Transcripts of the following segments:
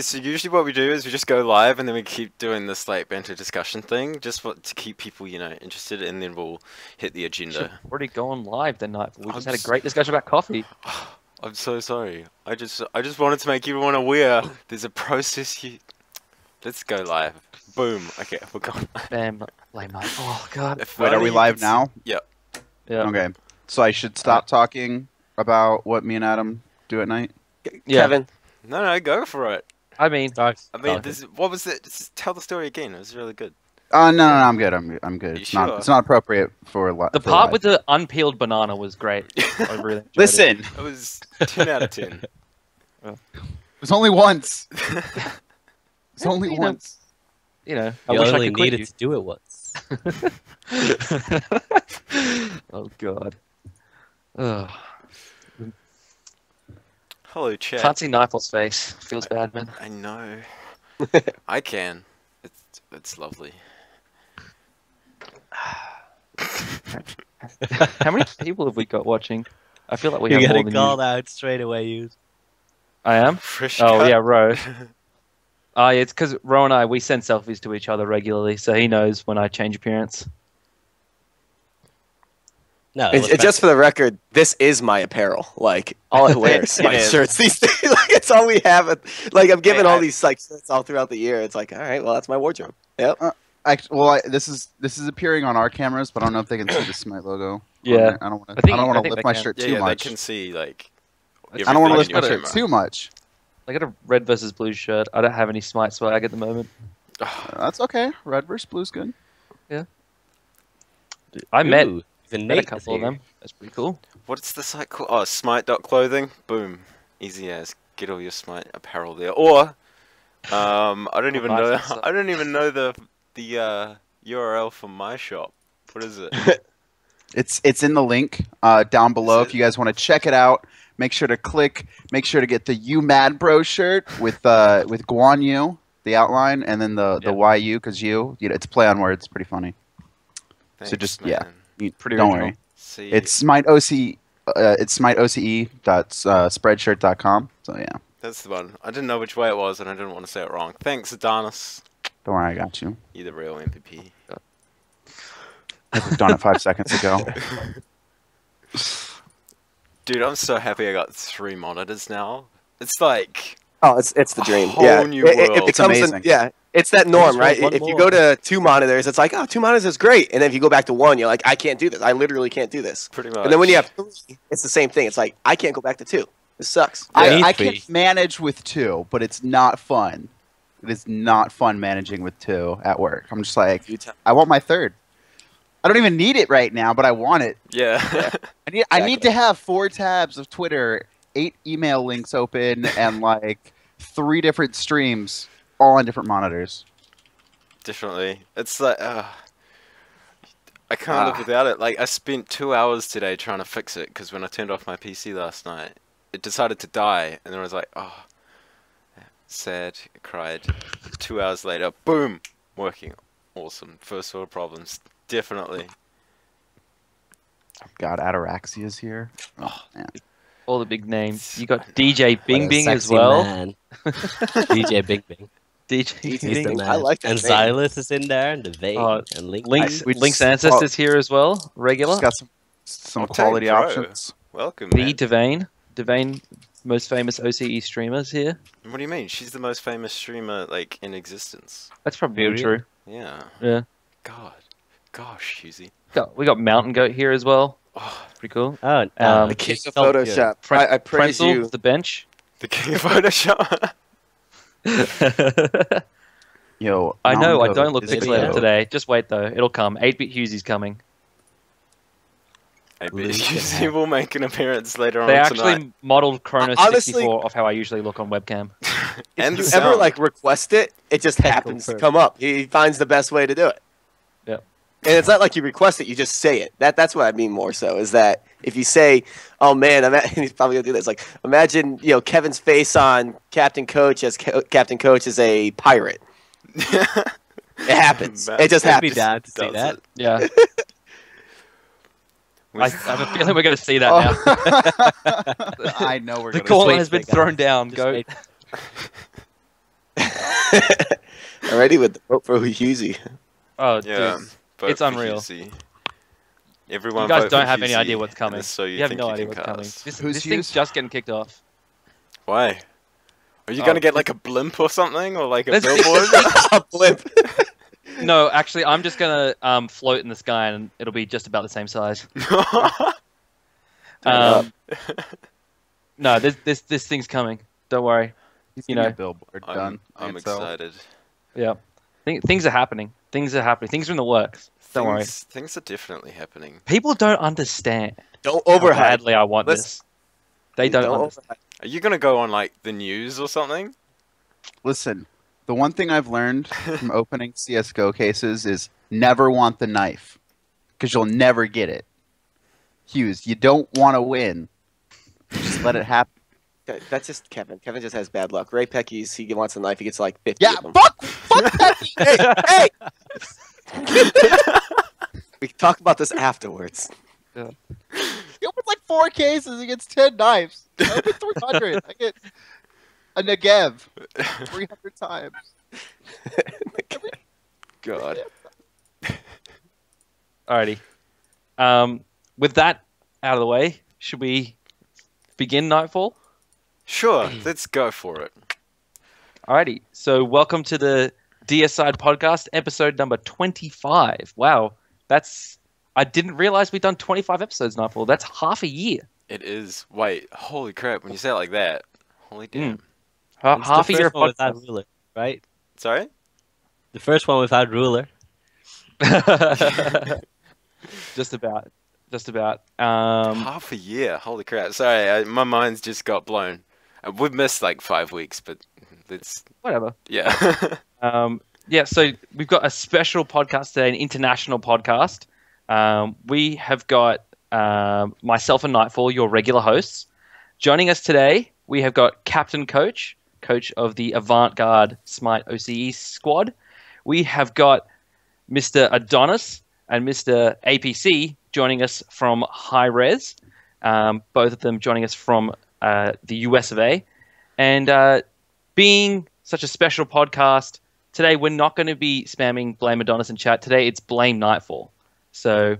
So usually what we do is we just go live and then we keep doing this like banter discussion thing, just to keep people, you know, interested, and then we'll hit the agenda. Already gone live the night. We just had a great discussion about coffee. I'm so sorry. I just wanted to make everyone aware. There's a process. Let's go live. Boom. Okay, we're going. Bam, lame night. Oh god. Wait, are we live now? Yep. Yeah. Okay. So I should stop talking about what me and Adam do at night? Yeah. Kevin. No, go for it. I mean, What was it? Just tell the story again. It was really good. No, I'm good. I'm good. It's sure? not. It's not apprippropriate for the part with the unpeeled banana was great. I really enjoyed Listen, It was 10 out of 10. it was only once. It's only You know, once. You know, I You wish I only could quit needed you. to do it once. Oh god. Ugh. Hello, chat. Can't see Knightfall's face. Feels bad, man. I know. I can. It's lovely. How many people have we got watching? I feel like we You're have more getting than called you. out straight away, you. I am? Fresh Oh, cut. yeah, Ro. Yeah, it's because Ro and I, we send selfies to each other regularly, so he knows when I change appearance. No, It's just for the record, this is my apparel. Like, all I wear is my is. shirts these days. Like, it's all we have. Like, I'm giving Hey, all these like shirts all throughout the year. It's like, all right, well, that's my wardrobe. Yep. This is appearing on our cameras, but I don't know if they can see the Smite logo. Yeah. I don't want I to. think- I don't I want to think lift they my can. shirt Yeah, too yeah, much. they can see like. I don't want to lift everything my in your shirt camera. too much. I got a red versus blue shirt. I don't have any Smite swag at the moment. That's okay. Red versus blue's good. I met even a Nate couple of them. That's pretty cool. What's the site called? Oh, Smite.clothing. Boom. Easy as. Get all your Smite apparel there. Or, I don't even know. I don't even know the URL for my shop. What is it? It's in the link down below. If you guys want to check it out, make sure to click. Make sure to get the You Mad Bro shirt with Guan Yu, the outline, and then the YU because you know it's a play on words. Pretty funny. Thanks, So just man. Pretty don't original. worry. See, It's Smite OC. It's smiteoce.spreadshirt.com. So yeah, that's the one. I didn't know which way it was, and I didn't want to say it wrong. Thanks, Adanas. don't worry, I got you. You're the real MVP. I've done it 5 seconds ago. Dude, I'm so happy I got 3 monitors now. It's like Oh, it's the dream. whole Yeah. new world. It It's becomes amazing. yeah. It's that norm, want right? one If you more. go to 2 monitors, it's like, oh, 2 monitors is great. And then if you go back to 1, you're like, I can't do this. I literally can't do this. pretty much. And then when you have 3, it's the same thing. It's like, I can't go back to 2. This sucks. I three. can manage with 2, but it's not fun. It is not fun managing with 2 at work. I'm just like, I want my 3rd. I don't even need it right now, but I want it. yeah. I need to have 4 tabs of Twitter, 8 email links open, and like 3 different streams, all on different monitors. Definitely. It's like I can't live without it. Like I spent 2 hours today trying to fix it because when I turned off my PC last night, it decided to die, and then I was like, oh, sad. I cried. 2 hours later, boom, working. Awesome. First world problems. Definitely. God, Ataraxia is here. Oh, man. All the big names. You got DJ Bing What a Bing as sexy well. man. DJ Bing Bing. DJ He's Bing the Bing. man. I like that And name. Xylus is in there, and Devane, Oh, and Link. Link's, We just- Link's ancestors here as well. Regular. Just got some Octane quality Pro. options. Welcome. The Man. Devane. Devane, most famous OCE streamers here. What do you mean? She's the most famous streamer like in existence. That's probably Really? true. Yeah. Yeah. Gosh, HughZ. We got Mountain Goat here as well. Oh, Pretty cool. Oh, The king of Photoshop. I praise Frenzel, you. the bench. the king of Photoshop. Yo, I know, I Mountain don't Goat look is pixelated dope. today. Just wait though, it'll come. 8-bit HughZ's coming. I bet Luke HughZ will make an appearance later on They tonight. actually modeled Chronos Honestly- 64 of how I usually look on webcam. And If you the ever sound. like request it, it just happens to confirm. come up. He finds the best way to do it. Yep. And it's not like you request it; you just say it. That's what I mean more so is that if you say, "Oh man," he's probably gonna do this. Like, imagine Kevin's face on CaptCoach as Captain Coach is a pirate. It happens. It just I'd be happens. down to see Does that. it? Yeah. We- I have a feeling we're going to see that Oh. I know we're now. The gonna. gauntlet wait has been for it, thrown down. Just Go. wait. Already with the vote for HughZ. Oh, Yeah, dude. vote It's for unreal. HughZ. Everyone You guys vote don't for have any HughZ, idea what's and coming. it's so You have think no you idea can what's coming. cast. This Who's thing's Hughes? just getting kicked off. Why? Are you Oh, gonna get like a blimp or something, or like a Let's- billboard? A blimp. No, actually, I'm just gonna float in the sky, and it'll be just about the same size. No, this thing's coming. Don't worry. He's You getting know. a billboard I'm, done. I'm So, excited. Yeah, things are happening. Things are happening. Things are in the works. Don't worry. Things are definitely happening. People don't understand Don't how overhype. badly I want Listen, this. They don't understand. overhype. Are you gonna go on like the news or something? Listen, the one thing I've learned from opening CS:GO cases is never want the knife, because you'll never get it. HughZ, you don't want to win. Just let it happen. That's just Kevin. Kevin just has bad luck. Ray Pecky's, he wants a knife. He gets like 50 Yeah, of them. fuck that. Hey! We can talk about this afterwards. He opens like 4 cases. He gets 10 knives. I open 300. I get a Negev 300 times. God. Alrighty. With that out of the way, should we begin Knightfall? Sure, let's go for it. Alrighty. So welcome to the Deoceide podcast, episode number 25. Wow, I didn't realize we'd done 25 episodes, Knightfall. That's half a year. It is. Wait, holy crap! When you say it like that, holy damn. It's Half a the year first one of without podcast. ruler, right? Sorry. The first one without ruler. Just about. Half a year. Holy crap! Sorry, my mind's just got blown. We've missed like 5 weeks, but it's Whatever. yeah. Yeah, so we've got a special podcast today, an international podcast. We have got myself and Knightfall, your regular hosts. Joining us today, we have got CaptCoach, coach of the Avant-Garde Smite OCE squad. We have got Mr. Adanas and Mr. APC joining us from HiRez, both of them joining us from the US of A. And being such a special podcast, today we're not going to be spamming Blame Adanas in chat. Today it's Blame Knightfall. So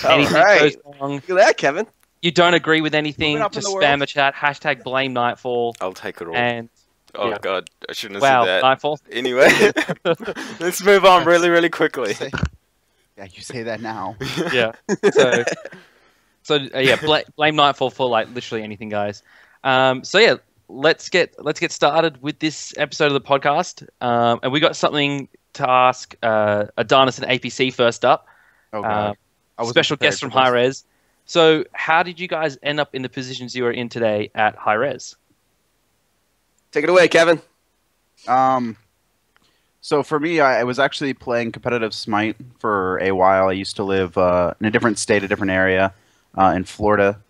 anything right. goes wrong, Look at that, Kevin. you don't agree with anything, Moving up in just the spam world. the chat, hashtag Blame Knightfall. I'll take it all. And Oh yeah. god, I shouldn't have wow, said that. Knightfall. Anyway, let's move on really, really quickly. Yeah, you say that now. Yeah. Yeah, blame Knightfall for like literally anything, guys. So yeah, let's get started with this episode of the podcast. And we got something to ask Adanas and APC first up. Oh god. I wasn't Special prepared guest from for this. HiRez. So how did you guys end up in the positions you are in today at HiRez? Take it away, Kevin. So for me, I was actually playing competitive Smite for a while. I used to live in a different state, a different area in Florida.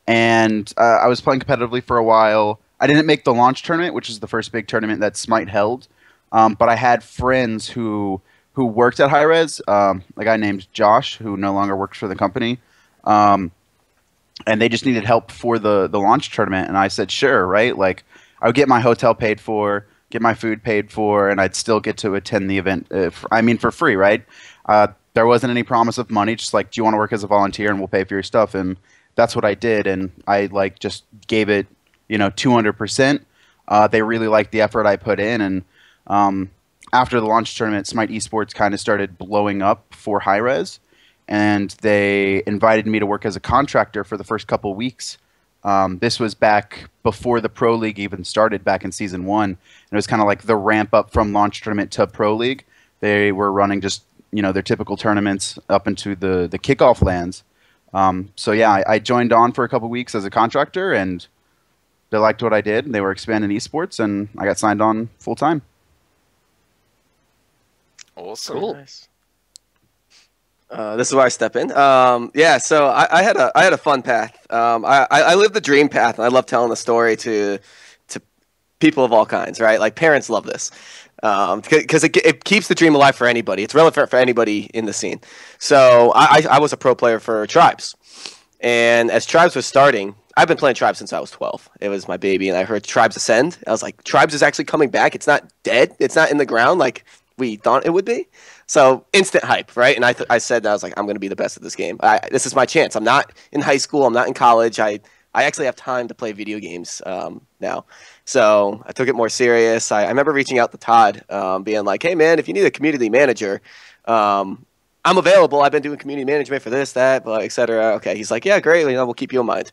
And I was playing competitively for a while. I didn't make the launch tournament, which is the first big tournament that Smite held. But I had friends who worked at HiRez, a guy named Josh, who no longer works for the company. And they just needed help for the launch tournament. And I said, sure, right? Like, I would get my hotel paid for, get my food paid for, and I'd still get to attend the event. For free, right? There wasn't any promise of money. Just like, do you want to work as a volunteer and we'll pay for your stuff? And that's what I did. And I just gave it, 200%. They really liked the effort I put in. And after the launch tournament, Smite Esports kind of started blowing up for HiRez. And they invited me to work as a contractor for the first couple of weeks. This was back before the Pro League even started, back in Season 1. And it was kind of like the ramp up from launch tournament to Pro League. They were running just, their typical tournaments up into the kickoff lands. So yeah, I joined on for a couple weeks as a contractor, and they liked what I did. They were expanding esports, and I got signed on full time. Awesome. Cool. Nice. This is where I step in. So I had a fun path. I lived the dream path, and I love telling the story to people of all kinds. Right, like parents love this because it keeps the dream alive for anybody. It's relevant for anybody in the scene. So I was a pro player for Tribes, and as Tribes was starting, I've been playing Tribes since I was 12. It was my baby, and I heard Tribes Ascend. I was like, Tribes is actually coming back. It's not dead. It's not in the ground like we thought it would be. So instant hype, right? And I said, I was like, I'm going to be the best at this game. This is my chance. I'm not in high school. I'm not in college. I actually have time to play video games now. So I took it more serious. I remember reaching out to Todd, being like, hey, man, if you need a community manager, I'm available. I've been doing community management for this, that, et cetera. Okay. He's like, yeah, great. We'll keep you in mind.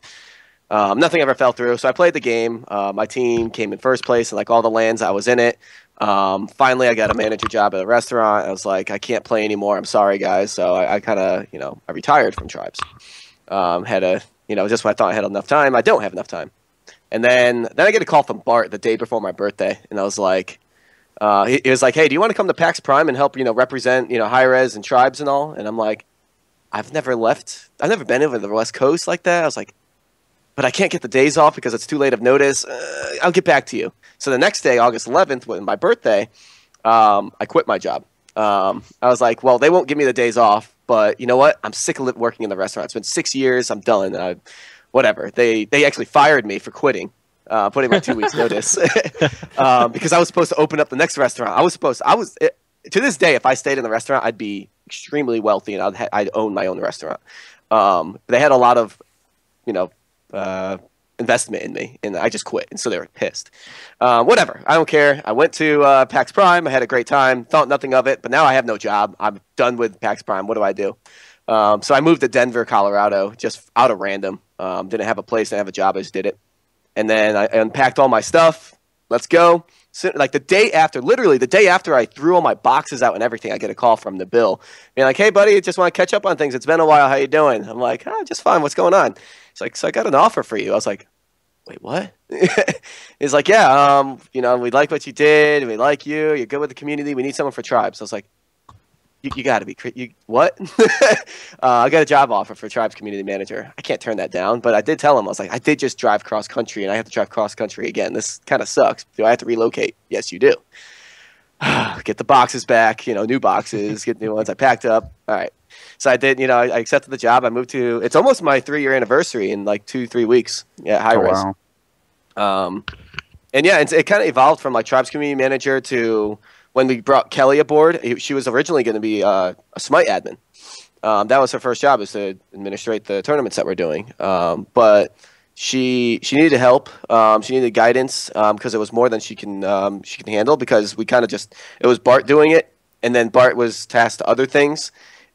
Nothing ever fell through. So I played the game. My team came in first place in like all the lands. I was in it. Finally, I got a manager job at a restaurant. I was like, I can't play anymore. I'm sorry, guys. So I kind of, I retired from Tribes. Just when I thought I had enough time, I don't have enough time. And then I get a call from Bart the day before my birthday, and I was like, he was like, hey, do you want to come to PAX Prime and help, represent, Hi-Rez and Tribes and all? And I'm like, I've never been over the West Coast like that. I was like, but I can't get the days off because it's too late of notice. I'll get back to you. So the next day, August 11th, when my birthday, I quit my job. I was like, well, they won't give me the days off, but you know what? I'm sick of working in the restaurant. It's been 6 years. I'm done. Whatever. They actually fired me for quitting, putting my 2 weeks notice because I was supposed to open up the next restaurant. To this day, if I stayed in the restaurant, I'd be extremely wealthy and I'd own my own restaurant. They had a lot of, investment in me, and I just quit, and so they were pissed. Whatever, I don't care. I went to PAX Prime. I had a great time. Thought nothing of it, but now I have no job. I'm done with PAX Prime. What do I do? So I moved to Denver, Colorado, just out of random. Didn't have a place, didn't have a job. I just did it, and then I unpacked all my stuff. Let's go. So, like literally the day after I threw all my boxes out and everything, I get a call from the Bill being like, hey, buddy, just want to catch up on things. It's been a while. How you doing? I'm like, just fine. What's going on? He's like, so I got an offer for you. I was like, wait, what? He's like, yeah, we like what you did. We like you. You're good with the community. We need someone for Tribes. I was like, you got to be what? I got a job offer for Tribes community manager. I can't turn that down, but I did tell him, I was like, I did just drive cross country and I have to drive cross country again. This kind of sucks. Do I have to relocate? Yes, you do. Get the boxes back, new boxes, get new ones. I packed up. All right. So I did, I accepted the job. I moved to, it's almost my 3-year anniversary in like 2-3 weeks. Yeah. Hi-Rez. Oh, wow. And yeah, it kind of evolved from like Tribes community manager to when we brought Kelly aboard. She was originally going to be a Smite admin. That was her first job, is to administrate the tournaments that we're doing. But she needed help. She needed guidance because it was more than she can handle, because we kind of it was Bart doing it, and then Bart was tasked to other things.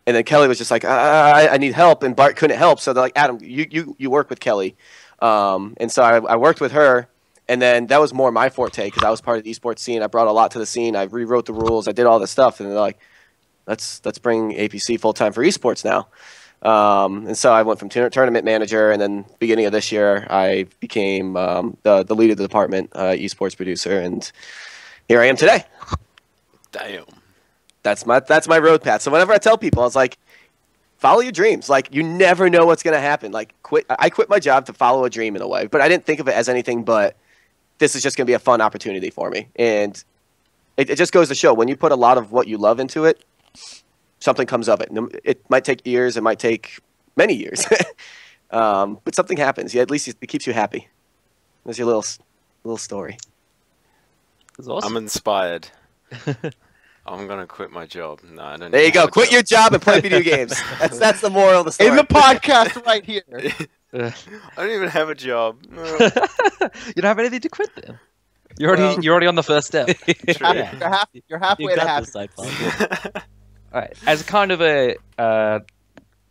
And then Kelly was just like, I need help, and Bart couldn't help. So they're like, Adam, you work with Kelly. And so I worked with her, and then that was more my forte because I was part of the esports scene. I brought a lot to the scene. I rewrote the rules. I did all this stuff, and they're like, let's bring APC full time for esports now. And so I went from tournament manager, and then beginning of this year, I became the lead of the department, esports producer, and here I am today. Damn. That's my road path. So whenever I tell people, I was like, follow your dreams. Like, you never know what's going to happen. Like, I quit my job to follow a dream in a way, but I didn't think of it as anything but this is just going to be a fun opportunity for me. And it just goes to show, when you put a lot of what you love into it, something comes of it. It might take years. It might take many years. But something happens. Yeah, at least it keeps you happy. That's your little story. That's awesome. I'm inspired. I'm gonna quit my job. No, I don't. There you go. Quit your job and play video games. That's the moral of the story. In the podcast right here. I don't even have a job. No. You don't have anything to quit then. You're already on the first step. You're halfway to happy. All right. As kind of a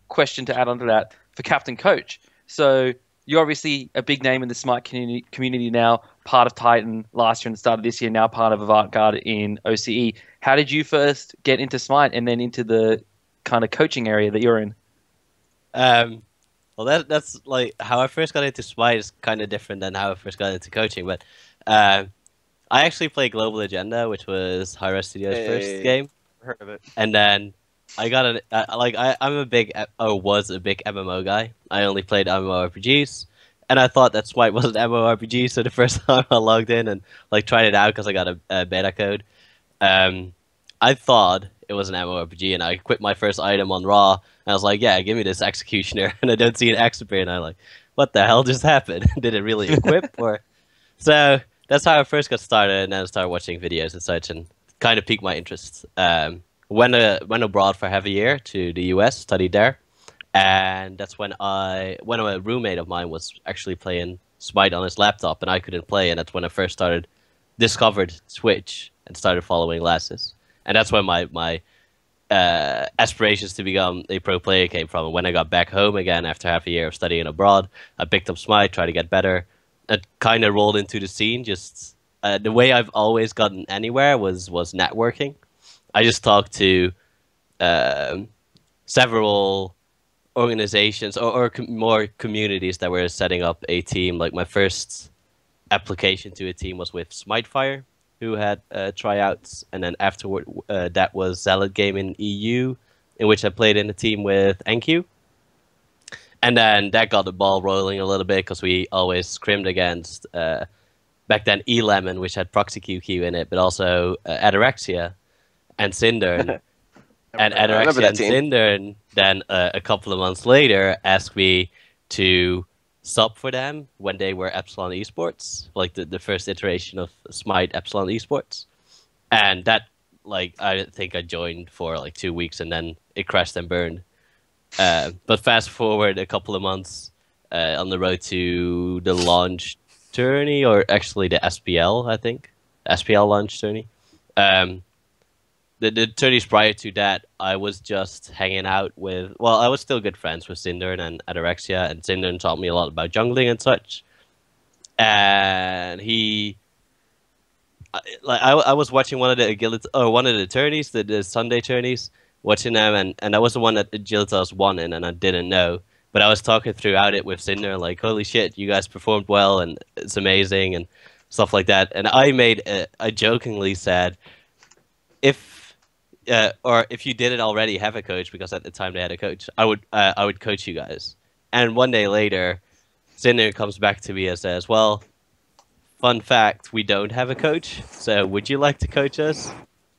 question to add on to that for CaptCoach. So you're obviously a big name in the Smite community now, part of Titan last year and the start of this year, now part of Avant-Garde in OCE. How did you first get into Smite and then into the kind of coaching area that you're in? Well, that's like how I first got into Smite is kind of different than how I first got into coaching. But I actually played Global Agenda, which was Hi-Rez Studios' first game. Heard of it. And then I got I'm a big MMO guy. I only played MMORPGs, and I thought that Smite was an MMORPG. So the first time I logged in and like tried it out because I got a beta code, I thought it was an MMORPG, and I quit my first item on Raw, and I was like, yeah, give me this Executioner, and I don't see an X appear, and I'm like, what the hell just happened? Did it really equip? Or so that's how I first got started, and then I started watching videos and such, and kind of piqued my interest. Went abroad for half a year to the US, studied there, and that's when a roommate of mine was actually playing Smite on his laptop, and I couldn't play, and that's when I first discovered Twitch and started following Lasses, and that's when my aspirations to become a pro player came from. And when I got back home again after half a year of studying abroad, I picked up Smite, tried to get better. It kind of rolled into the scene. Just the way I've always gotten anywhere was networking. I just talked to several organizations or more communities that were setting up a team. Like my first application to a team was with Smitefire, who had tryouts, and then afterward that was Zealot Gaming EU, in which I played in a team with NQ. And then that got the ball rolling a little bit because we always scrimmed against, back then, E-Lemon, which had Proxy QQ in it, but also Adarexia and Cinder. And Adanas and Cinder, then a couple of months later, asked me to sub for them when they were Epsilon Esports, like the first iteration of Smite Epsilon Esports. And that, like, I think I joined for like 2 weeks, and then it crashed and burned. But fast forward a couple of months on the road to the launch tourney, or actually the SPL, I think. SPL launch tourney. The tourneys prior to that, I was just hanging out with... Well, I was still good friends with Cinder and Adarexia, and Cinder taught me a lot about jungling and such. And I was watching one of the tourneys, the Sunday tourneys, watching them, and that was the one that Agilitas won in, and I didn't know. But I was talking throughout it with Cinder, like, holy shit, you guys performed well, and it's amazing, and stuff like that. And I jokingly said, if you didn't already have a coach, because at the time they had a coach, I would coach you guys. And one day later, Cinder comes back to me and says, well, fun fact, we don't have a coach, so would you like to coach us?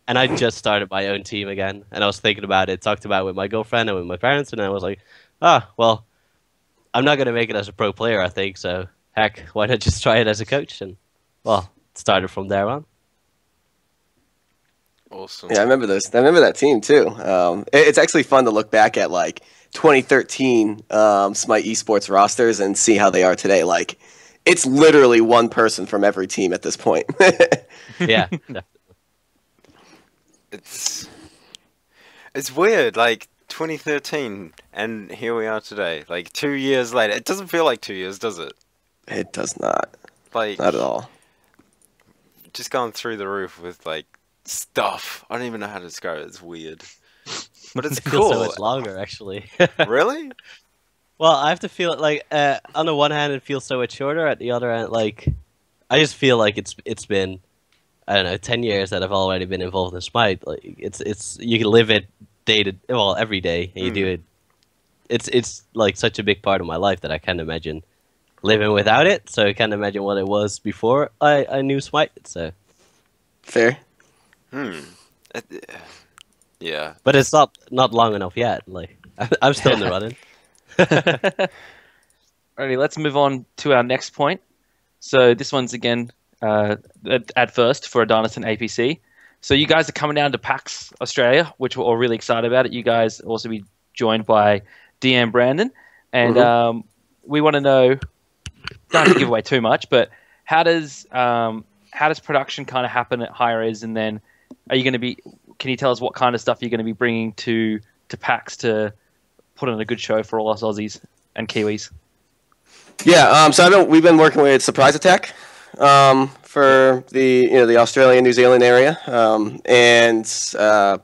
And I just started my own team again, and I was thinking about it, talked about it with my girlfriend and with my parents, and I was like, well, I'm not going to make it as a pro player, I think, so heck, why not just try it as a coach? And, well, it started from there on. Awesome. Yeah, I remember this. I remember that team too. It's actually fun to look back at like 2013 Smite esports rosters and see how they are today. Like, it's literally one person from every team at this point. Yeah. It's weird. Like 2013, and here we are today. Like 2 years later, it doesn't feel like 2 years, does it? It does not. Like, not at all. Just going through the roof with like stuff. I don't even know how to describe it. It's weird, but it's It feels cool. so much longer, actually. Really? Well, I have to feel it like on the one hand it feels so much shorter. At the other hand, like I just feel like it's been, I don't know, 10 years that I've already been involved in Smite. Like it's you can live it every day, and you do it. It's like such a big part of my life that I can't imagine living without it. So I can't imagine what it was before I knew Smite. So fair. Yeah. But it's not long enough yet. Like I'm still in the running. Alrighty, let's move on to our next point. So this one's again at first for Adanas and APC. So you guys are coming down to PAX Australia, which we're all really excited about it. You guys also be joined by DM Brandon, and we want to know. Don't have to give away too much, but how does production kind of happen at Hi-Rez, and then are you going to be? Can you tell us what kind of stuff you're going to be bringing to PAX to put on a good show for all us Aussies and Kiwis? Yeah, so we've been working with Surprise Attack for the Australia, New Zealand area, and so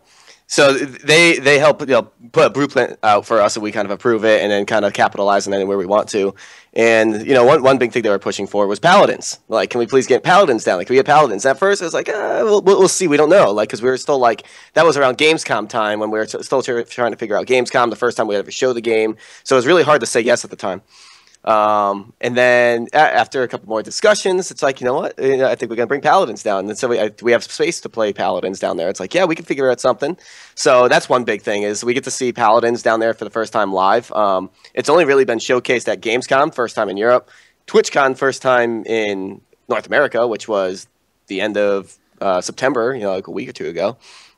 they help put a blueprint out for us, and we kind of approve it, and then kind of capitalize on it where we want to. And one big thing they were pushing for was Paladins. Like, can we please get Paladins down? Like, can we get Paladins? At first, it was like, we'll see. We don't know. Like, because we were still like, that was around Gamescom time when we were still trying to figure out Gamescom, the first time we ever showed the game. So it was really hard to say yes at the time. And then after a couple more discussions, it's like, you know what? I think we're going to bring Paladins down. And so we have space to play Paladins down there. It's like, yeah, we can figure out something. So that's one big thing is we get to see Paladins down there for the first time live. It's only really been showcased at Gamescom, first time in Europe. TwitchCon, first time in North America, which was the end of September, like a week or two ago.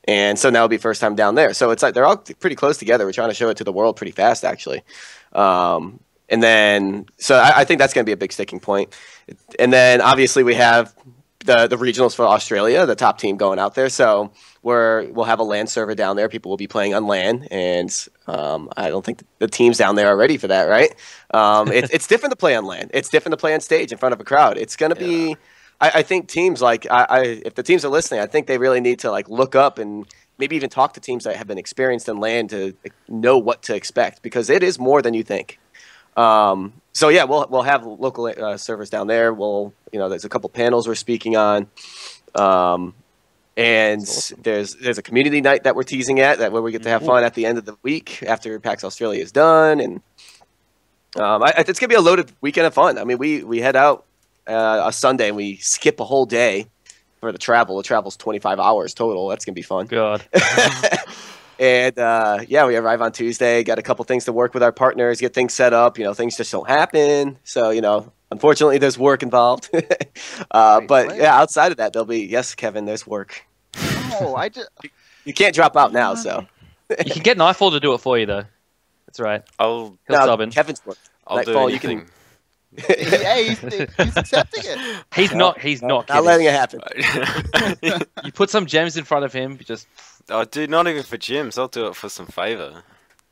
And so now it'll be first time down there. So it's like they're all pretty close together. We're trying to show it to the world pretty fast, actually. And then, so I think that's going to be a big sticking point. And then obviously we have the regionals for Australia, the top team going out there. So we'll have a LAN server down there. People will be playing on LAN, and I don't think the teams down there are ready for that, right? It's different to play on LAN. It's different to play on stage in front of a crowd. It's going to be, I think teams like, if the teams are listening, I think they really need to like look up and maybe even talk to teams that have been experienced in LAN to know what to expect, because it is more than you think. So yeah, we'll have local servers down there. There's a couple panels we're speaking on, and awesome. There's a community night that we're teasing at where we get to have fun at the end of the week after PAX Australia is done, and it's gonna be a loaded weekend of fun. I mean, we head out a Sunday and we skip a whole day for the travel. The travel's 25 hours total. That's gonna be fun. God. And we arrive on Tuesday, got a couple things to work with our partners, get things set up. Things just don't happen. So, unfortunately, there's work involved. But outside of that, there'll be, yes, Kevin, there's work. No, you can't drop out now, so. You can get Knightfall to do it for you, though. That's right. He'll sub in. Kevin's work. I'll Knightfall, do anything. you can. Hey, he's accepting it. He's not Not letting it happen. You put some gems in front of him, just... Oh, dude, not even for gyms. I'll do it for some favor.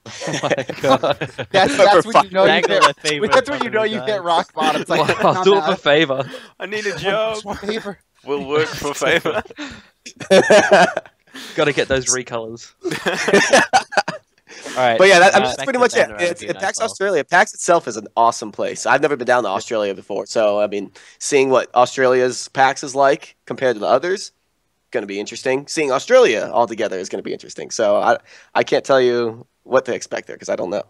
Oh my God. That's when you know you Dangle hit, a favor that's when you know from you the hit guys. rock bottom. It's like, I'll do it for favor. I need a job. Just one favor. We'll work for favor. Got to get those recolors. All right. But yeah, that's pretty much it. It's PAX Australia. PAX itself is an awesome place. I've never been down to Australia before, so I mean, seeing what Australia's PAX is like compared to the others, going to be interesting. Seeing Australia all together is going to be interesting. So I can't tell you what to expect there because I don't know.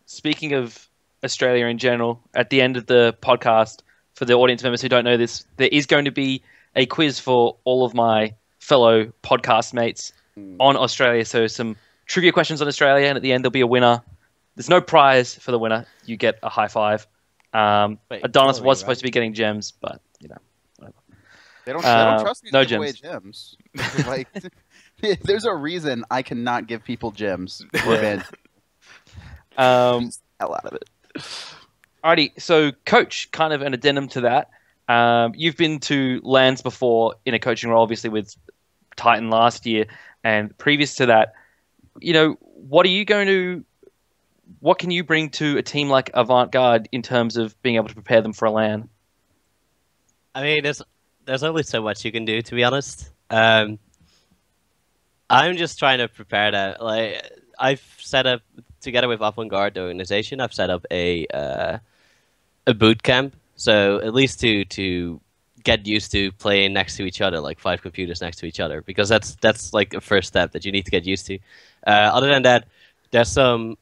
Speaking of Australia in general, at the end of the podcast, for the audience members who don't know this, there is going to be a quiz for all of my fellow podcast mates on Australia. So some trivia questions on Australia, and at the end there'll be a winner. There's no prize for the winner. You get a high five. Adanas was supposed to be getting gems, but whatever. They don't trust me to no give away gems. Like, there's a reason I cannot give people gems. Hell out of it. Alrighty, so coach, kind of an addendum to that. You've been to LANs before in a coaching role, obviously with Titan last year, and previous to that, what can you bring to a team like Avant-Garde in terms of being able to prepare them for a LAN? I mean, there's only so much you can do, to be honest. I'm just trying to prepare that. Like, I've set up, together with Avant-Garde, the organization, I've set up a boot camp. So at least to get used to playing next to each other, like 5 computers next to each other, because that's like a first step that you need to get used to. Other than that, there's some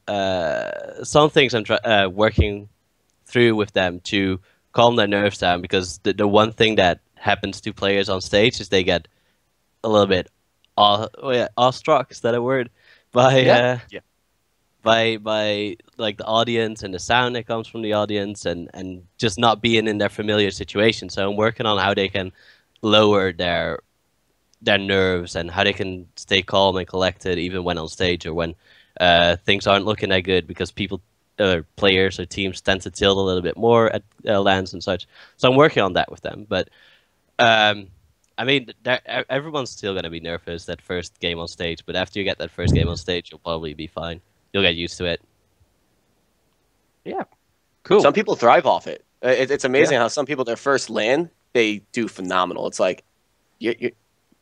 things I'm working through with them to calm their nerves down, because the one thing that happens to players on stage is they get a little bit awestruck, is that a word? By like the audience and the sound that comes from the audience, and just not being in their familiar situation. So I'm working on how they can lower their nerves and how they can stay calm and collected even when on stage or when things aren't looking that good, because players or teams tend to tilt a little bit more at LANs and such. So I'm working on that with them. But I mean, everyone's still going to be nervous that first game on stage, but after you get that first game on stage, you'll probably be fine. You'll get used to it. Yeah, cool. Some people thrive off it. It's amazing how some people, their first LAN, they do phenomenal. It's like, you're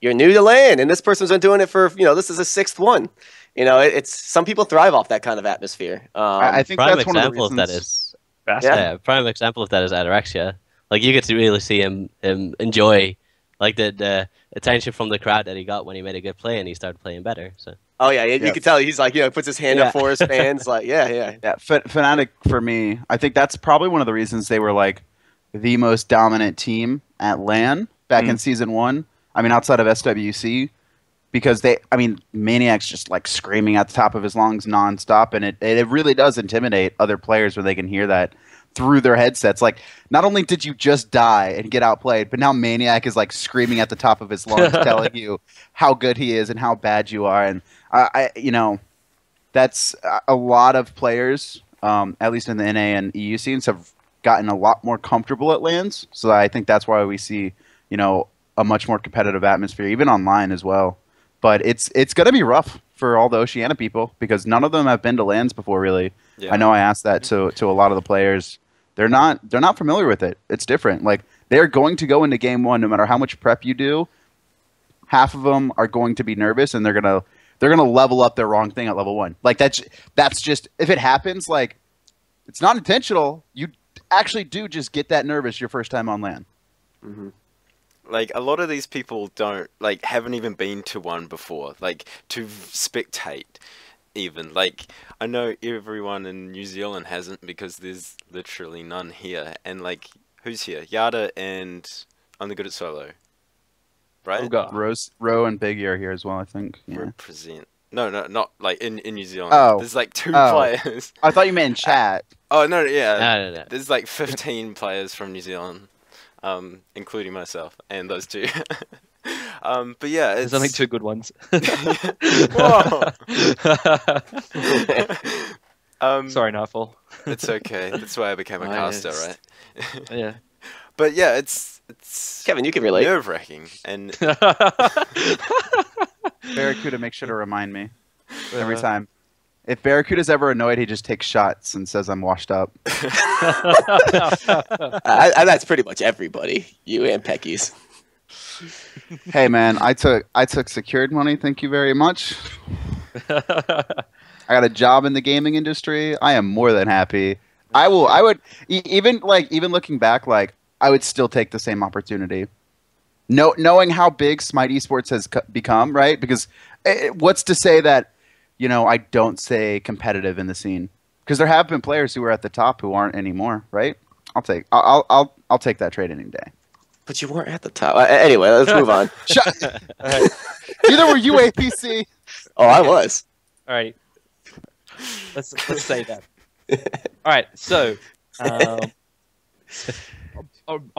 new to LAN, and this person's been doing it for, this is a 6th one. It's some people thrive off that kind of atmosphere. I think prime that's one of the example of that reasons. is prime example of that is Anorexia. Like, you get to really see him enjoy like the attention from the crowd that he got when he made a good play and he started playing better. So. Oh yeah, you can tell he's like, puts his hand up for his fans, like, yeah. Fnatic for me, I think that's probably one of the reasons they were like the most dominant team at LAN back in season 1. I mean, outside of SWC, because Maniac's just like screaming at the top of his lungs nonstop, and it really does intimidate other players when they can hear that through their headsets. Like, not only did you just die and get outplayed, but now Maniac is like screaming at the top of his lungs, telling you how good he is and how bad you are. And that's a lot of players, at least in the NA and EU scenes, have gotten a lot more comfortable at LANs. So I think that's why we see, a much more competitive atmosphere, even online as well. But it's going to be rough for all the Oceania people because none of them have been to LANs before, really. Yeah. I know I asked that to a lot of the players. They're not familiar with it. It's different. Like, they're going to go into game 1 no matter how much prep you do. Half of them are going to be nervous, and they're gonna level up their wrong thing at level 1. Like, that's just, if it happens, like, it's not intentional. You actually do just get that nervous your first time on LAN. Mm-hmm. Like, a lot of these people haven't even been to one before, like, to spectate, even. Like, I know everyone in New Zealand hasn't because there's literally none here. And, like, who's here? Yada and Only Good at Solo, right? Ro and Biggie are here as well, I think. Yeah. Represent. No, not, like, in New Zealand. Oh. There's, like, 2 players. I thought you meant in chat. Oh, no, yeah. No. There's, like, 15 players from New Zealand. Including myself and those 2. But yeah, there's only 2 good ones. Whoa. Sorry, Knightfall. It's okay. That's why I became a caster, right? Yeah. But yeah, it's Kevin, you can relate. Nerve-wracking, and Barracuda makes sure to remind me every time. If Barracuda's ever annoyed, he just takes shots and says, "I'm washed up." That's pretty much everybody. You and Peckies. Hey man, I took secured money. Thank you very much. I got a job in the gaming industry. I am more than happy. I would even looking back, like, I would still take the same opportunity. Knowing how big Smite Esports has become, right? Because what's to say that, I don't stay competitive in the scene, because there have been players who are at the top who aren't anymore, right? I'll take that trade any day. But you weren't at the top. Anyway, let's move on. Neither were you, APC. Oh, I was. All right. Let's say that. All right. So, on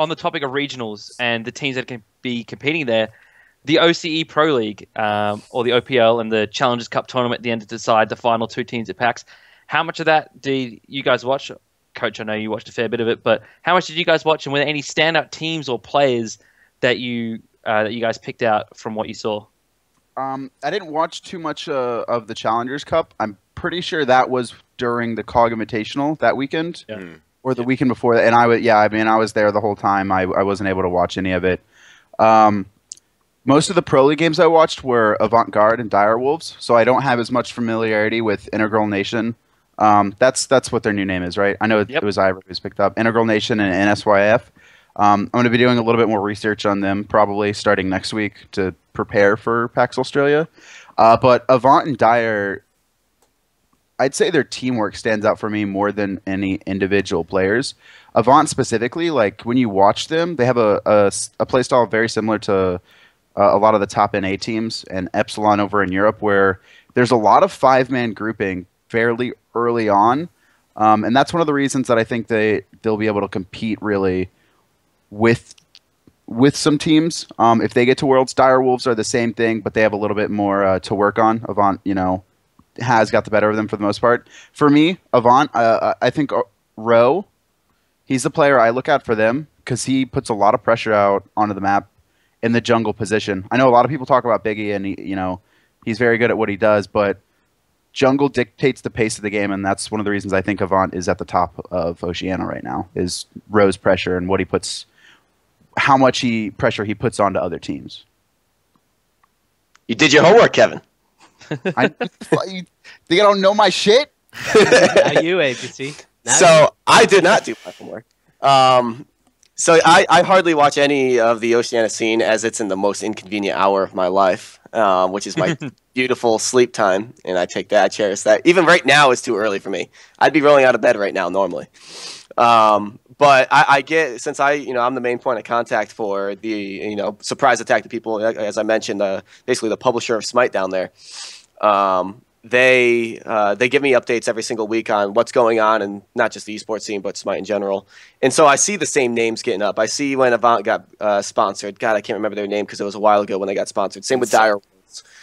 the topic of regionals and the teams that can be competing there, the OCE Pro League, or the OPL, and the Challengers Cup tournament at the end to decide the final 2 teams at PAX. How much of that did you guys watch? Coach, I know you watched a fair bit of it, but how much did you guys watch, and were there any standout teams or players that you guys picked out from what you saw? I didn't watch too much of the Challengers Cup. I'm pretty sure that was during the COG Invitational that weekend, or the weekend before that. And I was there the whole time. I wasn't able to watch any of it. Most of the Pro League games I watched were Avant-Garde and Direwolves, so I don't have as much familiarity with Integral Nation. That's what their new name is, right? I know it was Ivor who's picked up Integral Nation and NSYF. I'm going to be doing a little bit more research on them, probably starting next week to prepare for PAX Australia. But Avant and Dire, I'd say their teamwork stands out for me more than any individual players. Avant specifically, like, when you watch them, they have a playstyle very similar to a lot of the top NA teams and Epsilon over in Europe, where there's a lot of 5-man grouping fairly early on, and that's one of the reasons that I think they'll be able to compete really with some teams. If they get to Worlds, Direwolves are the same thing, but they have a little bit more to work on. Avant, has got the better of them for the most part. For me, Avant, I think Ro, he's the player I look at for them because he puts a lot of pressure out onto the map in the jungle position. I know a lot of people talk about Biggie, and he's very good at what he does, but jungle dictates the pace of the game, and that's one of the reasons I think Avant is at the top of Oceania right now, is Ro's pressure and how much pressure he puts onto other teams. You did your homework, Kevin. You think I don't know my shit? Now you, APC. So I did not do my homework. So I hardly watch any of the Oceanic scene as it's in the most inconvenient hour of my life, which is my beautiful sleep time, and I take that, I cherish that. Even right now is too early for me. I'd be rolling out of bed right now normally. But I get, since I'm the main point of contact for the, surprise attack to people, as I mentioned, basically the publisher of Smite down there. They give me updates every single week on what's going on, and not just the esports scene, but Smite in general. And so I see the same names getting up. I see when Avant got sponsored. God, I can't remember their name because it was a while ago when they got sponsored. Same with Dire.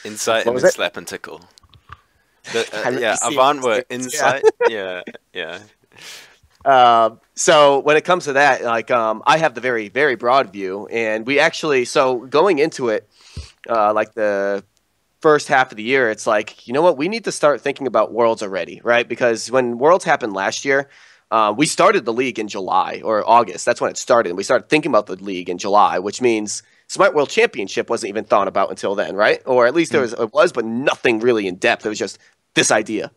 Insight and then Slap and Tickle. Yeah, Avant were Insight. Yeah, yeah. So when it comes to that, like, I have the very, very broad view, and we actually, so going into it, like the first half of the year, it's like, you know what, we need to start thinking about Worlds already, right? Because when Worlds happened last year, we started the league in July or August. That's when it started. And we started thinking about the league in July, which means Smite World Championship wasn't even thought about until then, right? Or at least it was, but nothing really in depth. It was just this idea.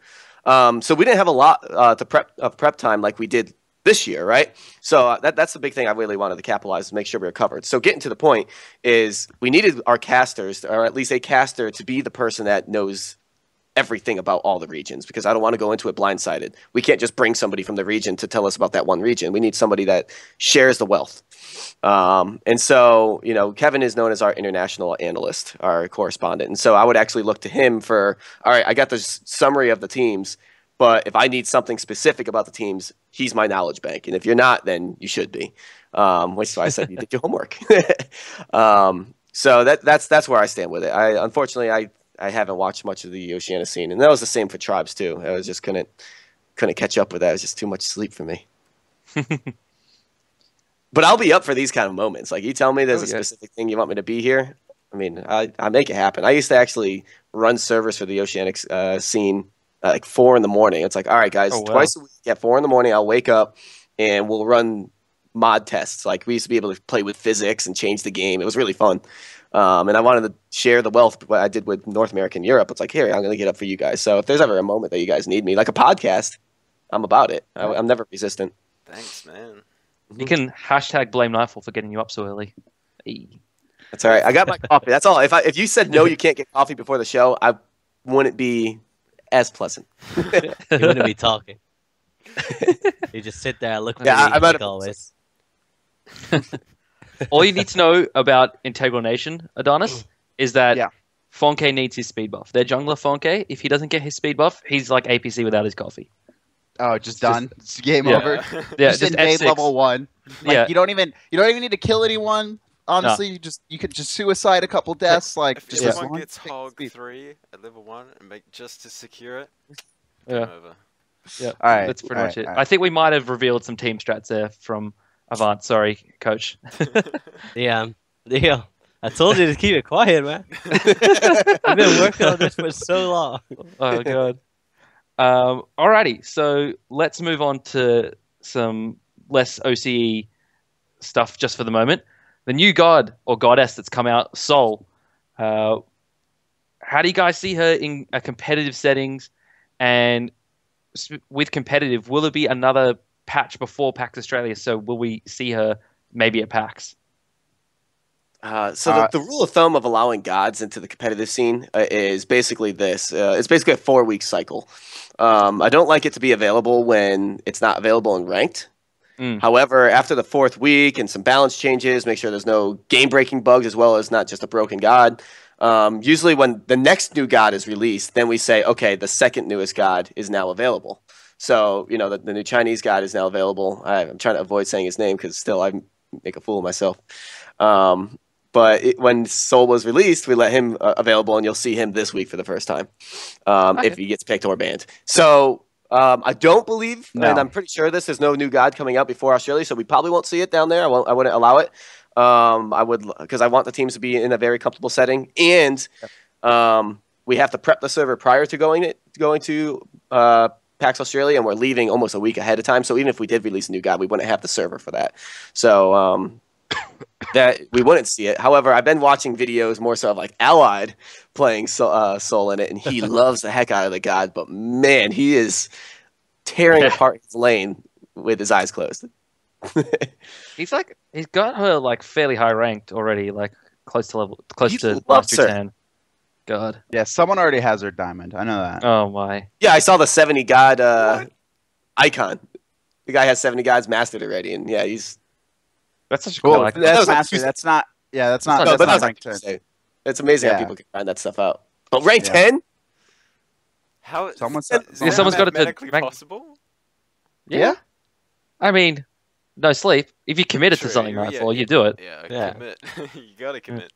So we didn't have a lot to prep time like we did this year, right? So that's the big thing I really wanted to capitalize to make sure we were covered. So getting to the point is we needed our casters, or at least a caster, to be the person that knows everything about all the regions, because I don't want to go into it blindsided. We can't just bring somebody from the region to tell us about that one region. We need somebody that shares the wealth. And so, Kevin is known as our international analyst, our correspondent. And so I would actually look to him for, all right, I got this summary of the teams, but if I need something specific about the teams, he's my knowledge bank. And if you're not, then you should be. Which is why I said you did your homework. So that's where I stand with it. Unfortunately, I haven't watched much of the Oceanic scene, and that was the same for Tribes too. I was just couldn't catch up with that. It was just too much sleep for me. But I'll be up for these kind of moments. Like, you tell me there's a specific thing you want me to be here, I mean, I make it happen. I used to actually run servers for the Oceanic scene at like 4 in the morning. It's like, all right, guys, twice a week at 4 in the morning, I'll wake up and we'll run mod tests. Like, we used to be able to play with physics and change the game. It was really fun. And I wanted to share the wealth what I did with North America and Europe. It's like, here, I'm going to get up for you guys. So if there's ever a moment that you guys need me, like a podcast, I'm about it. I'm never resistant. Thanks, man. You can hashtag blame Knightfall for getting you up so early. Hey. That's all right. I got my coffee. That's all. If you said no, you can't get coffee before the show, I wouldn't be as pleasant. You wouldn't be talking. You just sit there and look at me like always. All you need to know about Integral Nation, Adanas, is that Fonke needs his speed buff. Their jungler Fonke, if he doesn't get his speed buff, he's like APC without his coffee. Oh, just done. It's game over. Yeah, just invade level 1. Like, you don't even need to kill anyone. Honestly, you could just suicide a couple deaths. Like, if just someone gets hog 3 at level 1 and make just to secure it, game over. Yeah, all right, that's pretty much it. I think we might have revealed some team strats there from Avant. Sorry, coach. Yeah. I told you to keep it quiet, man. I've been working on this for so long. Oh god. Alrighty, so let's move on to some less OCE stuff just for the moment. The new god or goddess that's come out, Sol. How do you guys see her in a competitive settings? And with competitive, will it be another patch before PAX Australia? So will we see her maybe at PAX? So the rule of thumb of allowing gods into the competitive scene is basically this. It's basically a 4-week cycle. I don't like it to be available when it's not available in ranked. However, after the 4th week and some balance changes, make sure there's no game-breaking bugs as well as not just a broken god. Usually when the next new god is released, then we say, okay, the second newest god is now available. So, the new Chinese god is now available. I'm trying to avoid saying his name because still I make a fool of myself. But when Sol was released, we let him available, and you'll see him this week for the first time if he gets picked or banned. So I don't believe, and I'm pretty sure there's no new god coming out before Australia, so we probably won't see it down there. I wouldn't allow it. I would, because I want the teams to be in a very comfortable setting, and we have to prep the server prior to going to PAX Australia, and we're leaving almost a week ahead of time. So even if we did release a new god, we wouldn't have the server for that. So that we wouldn't see it. However, I've been watching videos more so of like Allied playing Sol in it, and he loves the heck out of the god. But man, he is tearing apart his lane with his eyes closed. He's got her like fairly high ranked already, like close to He to loves mastery her. 10. God. Yeah, someone already has her diamond. I know that. Oh my. Yeah, I saw the 70 god icon. The guy has 70 gods mastered already, and yeah, he's. That's such a cool Well, icon. that's That was like mastery. Tuesday. That's not. Yeah, that's not. No, That's but that not was like ranked 10. Tuesday. It's amazing how Yeah. people can find that stuff out. But rank Yeah. 10? How Someone is said- that someone's got it to mathematically rank- possible? Yeah. I mean, no sleep. If you committed to True, something, yeah, Nightfall, yeah. you do it. Yeah, Yeah. commit. You gotta commit.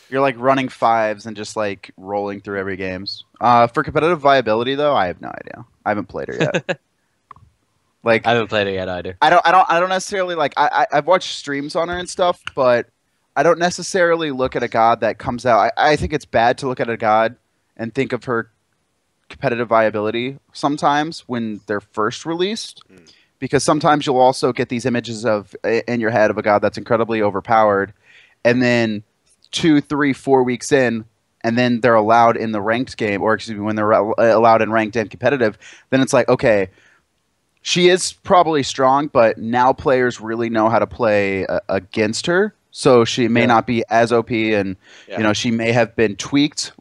You're like running fives and just like rolling through every games. For competitive viability, though, I have no idea. I haven't played her yet. Like, I haven't played it yet either. I don't necessarily like. I've watched streams on her and stuff, but I don't necessarily look at a god that comes out. I think it's bad to look at a god and think of her competitive viability sometimes when they're first released, because sometimes you'll also get these images of in your head of a god that's incredibly overpowered, and then 2, 3, 4 weeks in, and then they're allowed in the ranked game, or excuse me, when they're allowed in ranked and competitive, then it's like, okay, she is probably strong, but now players really know how to play against her, so she may not be as OP, and you know, she may have been tweaked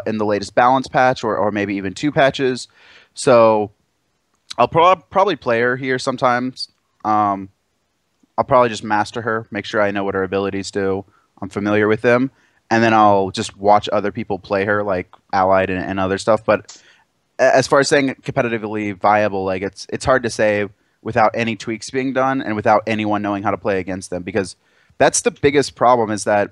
in the latest balance patch, or maybe even 2 patches. So I'll probably play her here sometimes. I'll probably just master her, make sure I know what her abilities do. I'm familiar with them, and then I'll just watch other people play her, like Allied and other stuff. But as far as saying competitively viable, like it's hard to say without any tweaks being done and without anyone knowing how to play against them, because that's the biggest problem, is that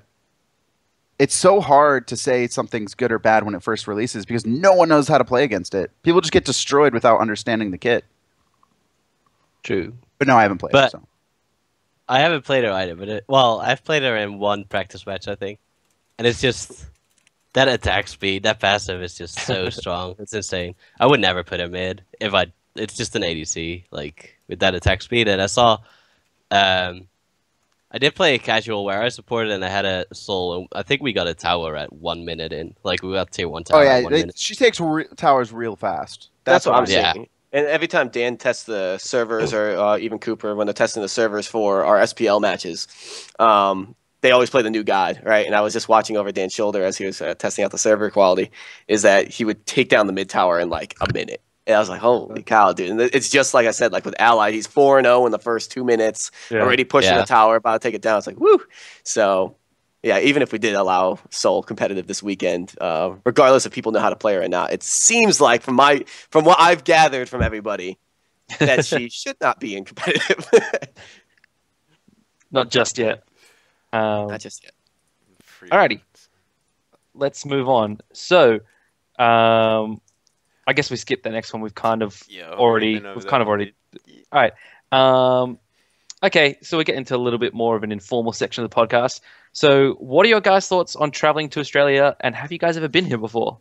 it's so hard to say something's good or bad when it first releases because no one knows how to play against it. People just get destroyed without understanding the kit. True. But no, I haven't played But- it. So. I haven't played her either, but I've played her in one practice match, I think, and it's just that attack speed, that passive is just so strong. It's insane. I would never put her mid if I. It's just an ADC, like with that attack speed. And I saw, I did play a casual where I supported, and I had a soul. And I think we got a tower at 1 minute in. Like we got tier 1 tower. Oh yeah, at 1 minute. she takes towers real fast. That's what I'm Yeah. saying. And every time Dan tests the servers, or even Cooper, when they're testing the servers for our SPL matches, they always play the new god, right? And I was just watching over Dan's shoulder as he was testing out the server quality, is that he would take down the mid tower in like a minute. And I was like, holy cow, dude. And it's just like I said, like with Allied, he's 4-0 in the first 2 minutes, already pushing the tower, about to take it down. It's like, woo! So, yeah, even if we did allow Soul competitive this weekend, regardless if people know how to play her or not, it seems like from what I've gathered from everybody, that she should not be in competitive. Not just yet. Not just yet. Alrighty. Let's move on. So, I guess we skipped the next one. We've kind of already. All right. Okay, so we get into a little bit more of an informal section of the podcast. So, what are your guys' thoughts on traveling to Australia, and have you guys ever been here before?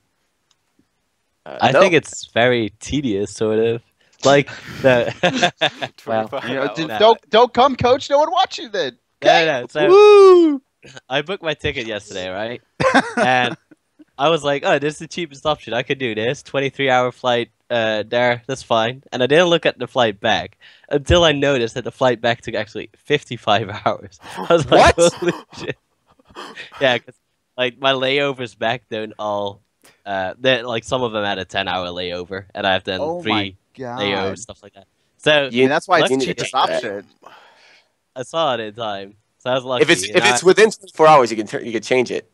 I think it's very tedious, sort of. Like the. Wow. You know, don't come, coach. No one watch you then. No. So Woo! I booked my ticket yesterday, right? And I was like, oh, this is the cheapest option. I could do this. 23-hour flight there. That's fine. And I didn't look at the flight back until I noticed that the flight back took actually 55 hours. I was like, What? holy shit. Yeah, because like my layovers back don't all. Like some of them had a 10-hour layover, and I've done Oh 3 my god. layovers, stuff like that. So I mean, that's why it's You the need to cheapest check that. option. I saw it in time. So I was lucky. If it's and if it's within 24 hours, you can change it.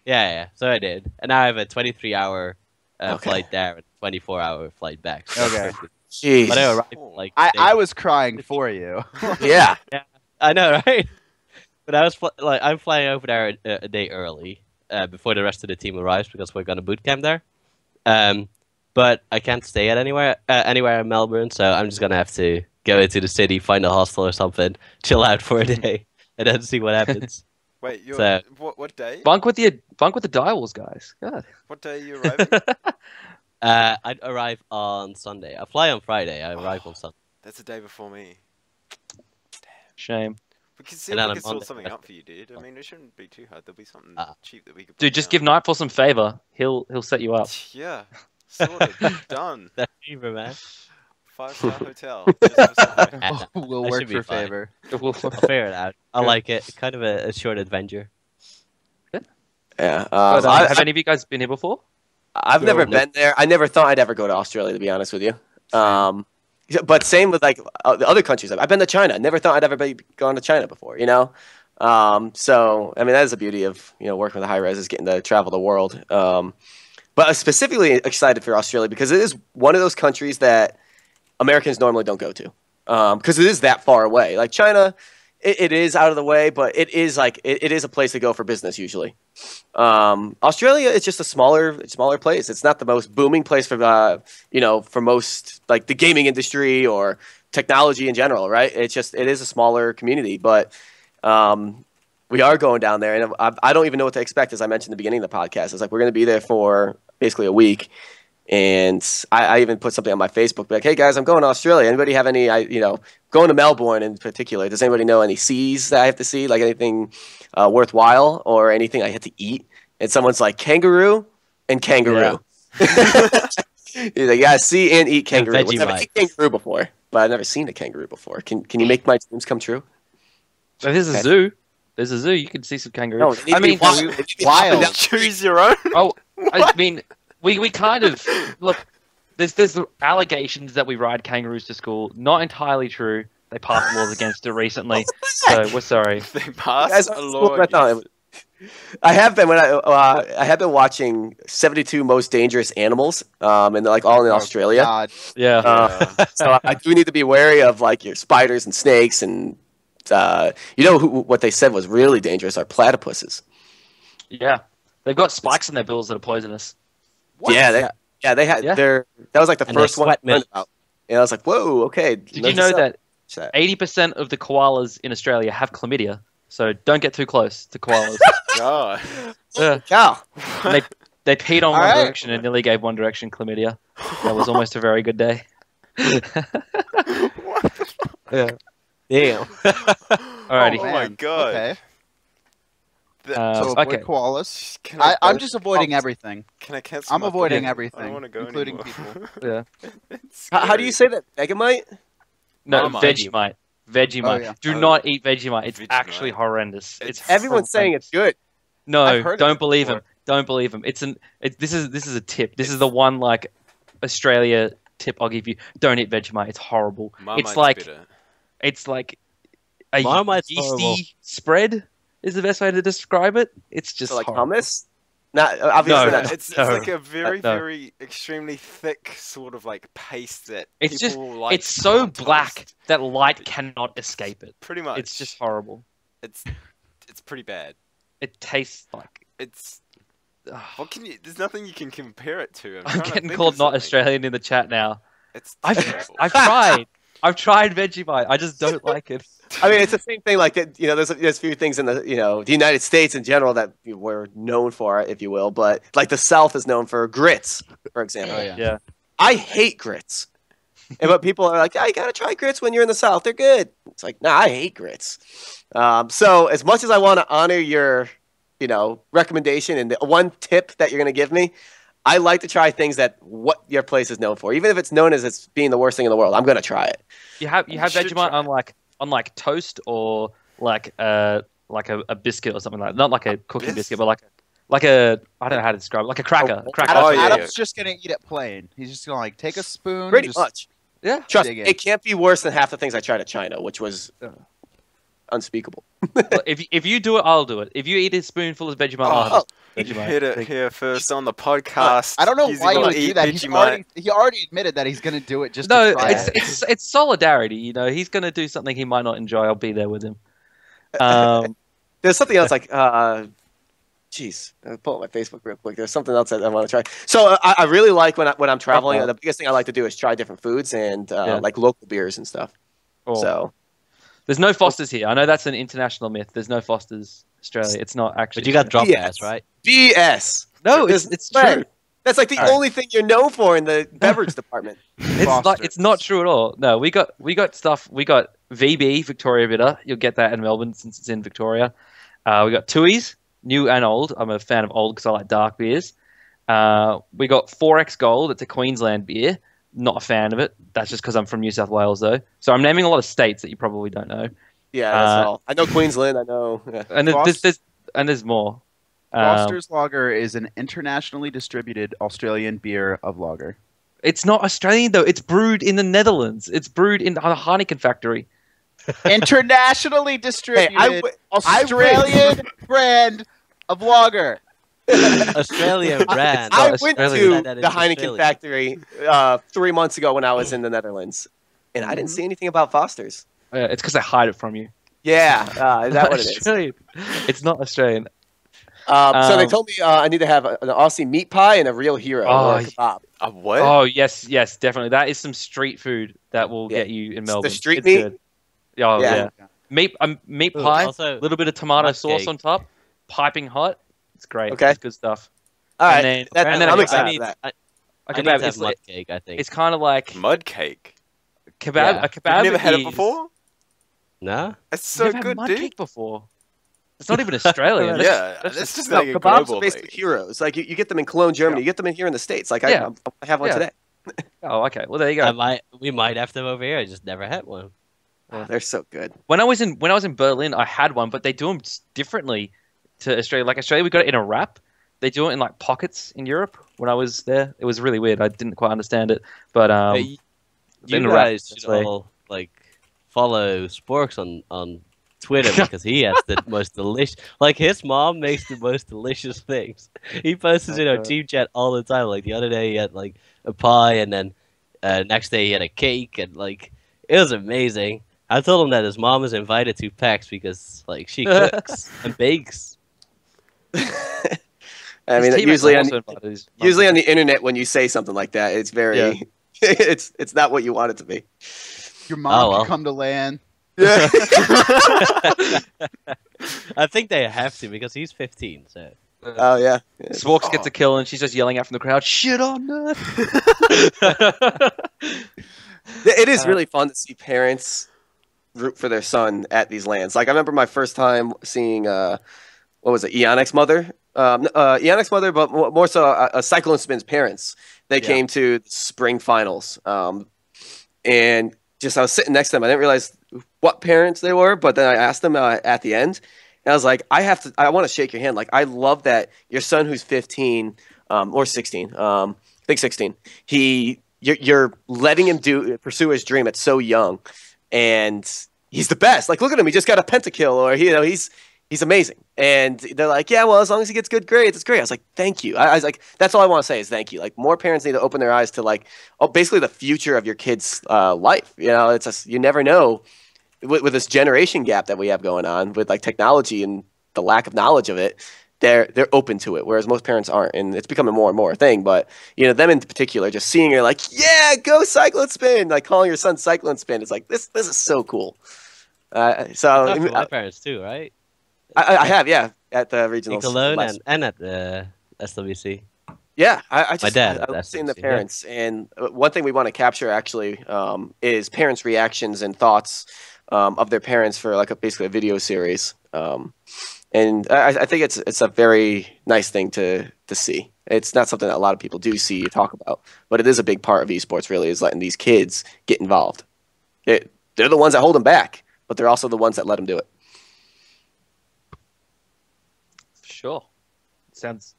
Yeah. So I did, and now I have a 23-hour Okay. flight there and 24-hour flight back. So Okay. it's perfect. Jeez. But I arrived like I was crying for you. Yeah. I know, right? But I was I'm flying over there a day early before the rest of the team arrives because we're gonna boot camp there. But I can't stay at anywhere in Melbourne, so I'm just gonna have to go into the city, find a hostel or something, chill out for a day, and then see what happens. Wait, So- what day? Bunk with the direwolves, guys. God. What day are you arriving? I'd arrive on Sunday. I fly on Friday. I arrive on Sunday. That's the day before me. Shame. We can see And if then we on can sort Monday- something out for you, dude. I mean, it shouldn't be too hard. There'll be something cheap that we could. Dude, just give Nightfall some favor. He'll set you up. Yeah, sorted. Done. That fever, man. 5-star hotel. Just for Subway. Will That work should be for fine. favor. I'll figure it out. I like it. Kind of a short adventure. Yeah. But, have any of you guys been here before? I've never been there. I never thought I'd ever go to Australia, to be honest with you. But same with like the other countries. I've been to China. Never thought I'd ever be gone to China before. You know. So I mean, that is the beauty of working with Hi-Rez, is getting to travel the world. But I'm specifically excited for Australia because it is one of those countries that Americans normally don't go to, because it is that far away. Like China, it is out of the way, but it is like it is a place to go for business usually. Australia is just a smaller place. It's not the most booming place for for most like the gaming industry or technology in general, right? It is a smaller community, but we are going down there, and I don't even know what to expect. As I mentioned at the beginning of the podcast, it's like we're going to be there for basically a week. And I even put something on my Facebook, like, hey guys, I'm going to Australia. Anybody have any, going to Melbourne in particular, does anybody know any seas that I have to see, like anything worthwhile or anything I have to eat? And someone's like, kangaroo and kangaroo. Yeah. He's like, yeah, see and eat kangaroo. I've never eaten kangaroo before, but I've never seen a kangaroo before. Can you make my dreams come true? So there's a zoo. There's a zoo. You can see some kangaroos. No, I mean, wild. Choose your own. Oh, I mean, we kind of look. There's allegations that we ride kangaroos to school. Not entirely true. They passed laws against it recently, so we're sorry. They passed a law. I have been I have been watching 72 Most Dangerous Animals, and they're like all in Australia. God. Yeah. So I do need to be wary of like your spiders and snakes, and what they said was really dangerous are platypuses. Yeah, they've got spikes in their bills that are poisonous. What? Yeah, they had that was like the first one I learned about. And I was like, whoa, okay. Did you know that 80% of the koalas in Australia have chlamydia? So don't get too close to koalas. God. Yeah. Cow. They peed on One Direction and nearly gave One Direction chlamydia. That was almost a very good day. Yeah. Damn. Alrighty. Oh my god. Okay. So avoid koalas. I'm just avoiding everything. Can I cancel? I'm avoiding I everything, don't want to go including anymore. people. Yeah. How do you say that? Vegemite? No, Marmite. Vegemite. Vegemite. Oh, yeah. Do not eat Vegemite. It's Vegemite. actually horrendous. It's Everyone's saying it's good. No, I've heard of don't it believe him. before. Don't believe him. This is a tip. This is the one like Australia tip I'll give you. Don't eat Vegemite. It's horrible. Marmite's it's bitter. a Marmite's yeasty horrible. spread is the best way to describe it. It's just So like horrible. hummus? Not obviously. No. not. It's like a very, No. very extremely thick sort of like paste that It's just people like it's so on black toast. that light cannot escape it. Pretty much. It's just horrible. It's pretty bad. It tastes like. It's what can you? There's nothing you can compare it to. I'm trying to getting think called of not something. Australian in the chat now. It's I've terrible. tried. I've tried Vegemite. I just don't like it. I mean, it's the same thing. Like there's a few things in the the United States in general that we're known for, if you will. But like the South is known for grits, for example. Oh, yeah. Yeah. I hate grits. But people are like, yeah, you gotta try grits when you're in the South. They're good. It's like, nah, I hate grits. So as much as I want to honor your, recommendation and the one tip that you're gonna give me, I like to try things that what your place is known for, even if it's known as it's being the worst thing in the world. I'm gonna try it. You have should Vegemite try on like toast or like a biscuit or something like that. Not like a cooking biscuit, but like a I don't know how to describe it. Like a cracker. Cracker. Oh, yeah, Adam's just gonna eat it plain. He's just gonna like take a spoon. Pretty just, much. Yeah. Trust me, dig in. it can't be worse than half the things I tried at China, which was unspeakable. Well, if you do it, I'll do it. If you eat a spoonful of Vegemite, I'll have You Vegemite. heard it here first on the podcast. I don't know He's why gonna he would do eat that. Vegemite. He already admitted that he's gonna do it just No, to try it. it's solidarity. He's gonna do something he might not enjoy. I'll be there with him. There's something else like, jeez, I'll pull up my Facebook real quick. There's something else that I want to try. So I really like when I'm traveling. The biggest thing I like to do is try different foods and like local beers and stuff. Oh. So There's no Fosters here. I know that's an international myth. There's no Fosters Australia. It's not actually. But you got drop BS. ass, right? BS. No, There's it's no way. true. That's like the All right. only thing you're known for in the beverage department. It's not true at all. No, we got stuff. We got VB Victoria Bitter. You'll get that in Melbourne since it's in Victoria. We got Tui's, new and old. I'm a fan of old because I like dark beers. We got 4X Gold. It's a Queensland beer. not a fan of it. That's just because I'm from New South Wales, though. So I'm naming a lot of states that you probably don't know. Yeah, that's all. I know Queensland. I know. Yeah. And there's more. Foster's Lager is an internationally distributed Australian beer of lager. It's not Australian though. It's brewed in the Netherlands. It's brewed in a Heineken factory. Internationally distributed Australian brand of lager. Australian brand. I went to That the is Heineken Australian. factory 3 months ago when I was in the Netherlands, and I didn't see anything about Foster's. It's because they hide it from you. Yeah, is that what it is? Australian. It's not Australian. So they told me I need to have an Aussie meat pie and a real hero or a kebab. A what? Oh yes, definitely. That is some street food that will get you in Melbourne. The street It's meat? good. Oh Yeah. yeah. Meat Ooh, pie, also, a little bit of tomato mud sauce cake. on top, piping hot. It's great. Okay. It's good stuff. All right, And and then I'm I excited need, for that. I A need to kebab. have It's mud like, cake, I think. it's kind of like Mud cake. kebab. Yeah. A kebab. You've never had it is- before? No? It's so Never had good, mud dude. cake before. It's not even Australian. Yeah, That's it's just No, like a kebabs global are basically thing. heroes. Like you get them in Cologne, Germany. You get them in here in the States. Like Yeah. I have one Yeah. today. Oh, okay. Well, there you go. We might have them over here. I just never had one. Oh, they're so good. When I was in Berlin, I had one, but they do them differently to Australia. Like Australia, we got it in a wrap. They do it in like pockets in Europe. When I was there, it was really weird. I didn't quite understand it, but Hey, you in a wrap, guys that's should why. all like follow Sporks on Twitter because he has the most delicious. Like his mom makes the most delicious things. He posts it on Team Chat all the time. Like the other day, he had like a pie, and then next day he had a cake, and like it was amazing. I told him that his mom is invited to PAX because like she cooks and bakes. I his mean, teammates usually are on, also invited. His mum. usually on the internet, when you say something like that, it's very, Yeah. it's not what you want it to be. Your mom Oh, well. can come to land. Yeah. I think they have to because he's 15. So Oh yeah. Sporks gets a kill, and she's just yelling out from the crowd, "Shit on that!" It is really fun to see parents root for their son at these lands. Like I remember my first time seeing what was it, Ionic's mother? Ionic's mother, but more so a Cyclone Spin's parents. They came to the spring finals, and just I was sitting next to them. I didn't realize what parents they were, but then I asked them at the end, and I was like, I want to shake your hand. Like I love that your son, who's 15 or 16, I think 16, you're letting him pursue his dream at so young, and he's the best. Like, look at him; he just got a pentakill, or he's amazing. And they're like, yeah, well, as long as he gets good grades, it's great. I was like, thank you. I was like, that's all I want to say is thank you. Like, more parents need to open their eyes to like, basically the future of your kid's life. You know, you never know with this generation gap that we have going on with like technology and the lack of knowledge of it. They're open to it, whereas most parents aren't, and it's becoming more and more a thing. But you know, them in particular, just seeing her like, yeah, go Cyclone Spin, like calling your son Cyclone Spin, it's like this is so cool. Talked So to my parents too, right? I have, yeah, at the In regional Cologne and at the SWC. Yeah, I just My dad, I love that's seeing the yeah. parents, and one thing we want to capture actually is parents' reactions and thoughts of their parents for like basically a video series. And I think it's a very nice thing to see. It's not something that a lot of people do see or talk about, but it is a big part of esports. Really, is letting these kids get involved. They're the ones that hold them back, but they're also the ones that let them do it. Sure. That's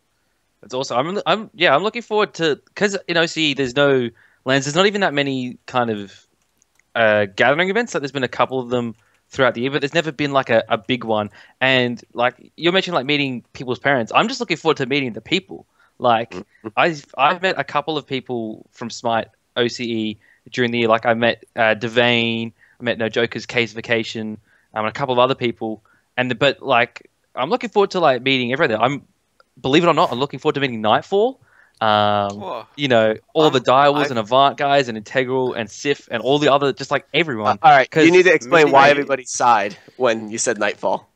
awesome. I'm looking forward to, because in OCE there's no lands. There's not even that many kind of gathering events. Like there's been a couple of them throughout the year, but there's never been like a big one. And like you mentioned, like meeting people's parents. I'm just looking forward to meeting the people. Like I've met a couple of people from Smite OCE during the year. Like I met Devane, I met No Joker's Case Vacation, and a couple of other people. But like I'm looking forward to like meeting everyone. Believe it or not, I'm looking forward to meeting Knightfall. You know, all the Direwolves and Avant guys and Integral and Sif and all the other, just like everyone. All right, you need to explain why meeting- everybody sighed when you said Knightfall.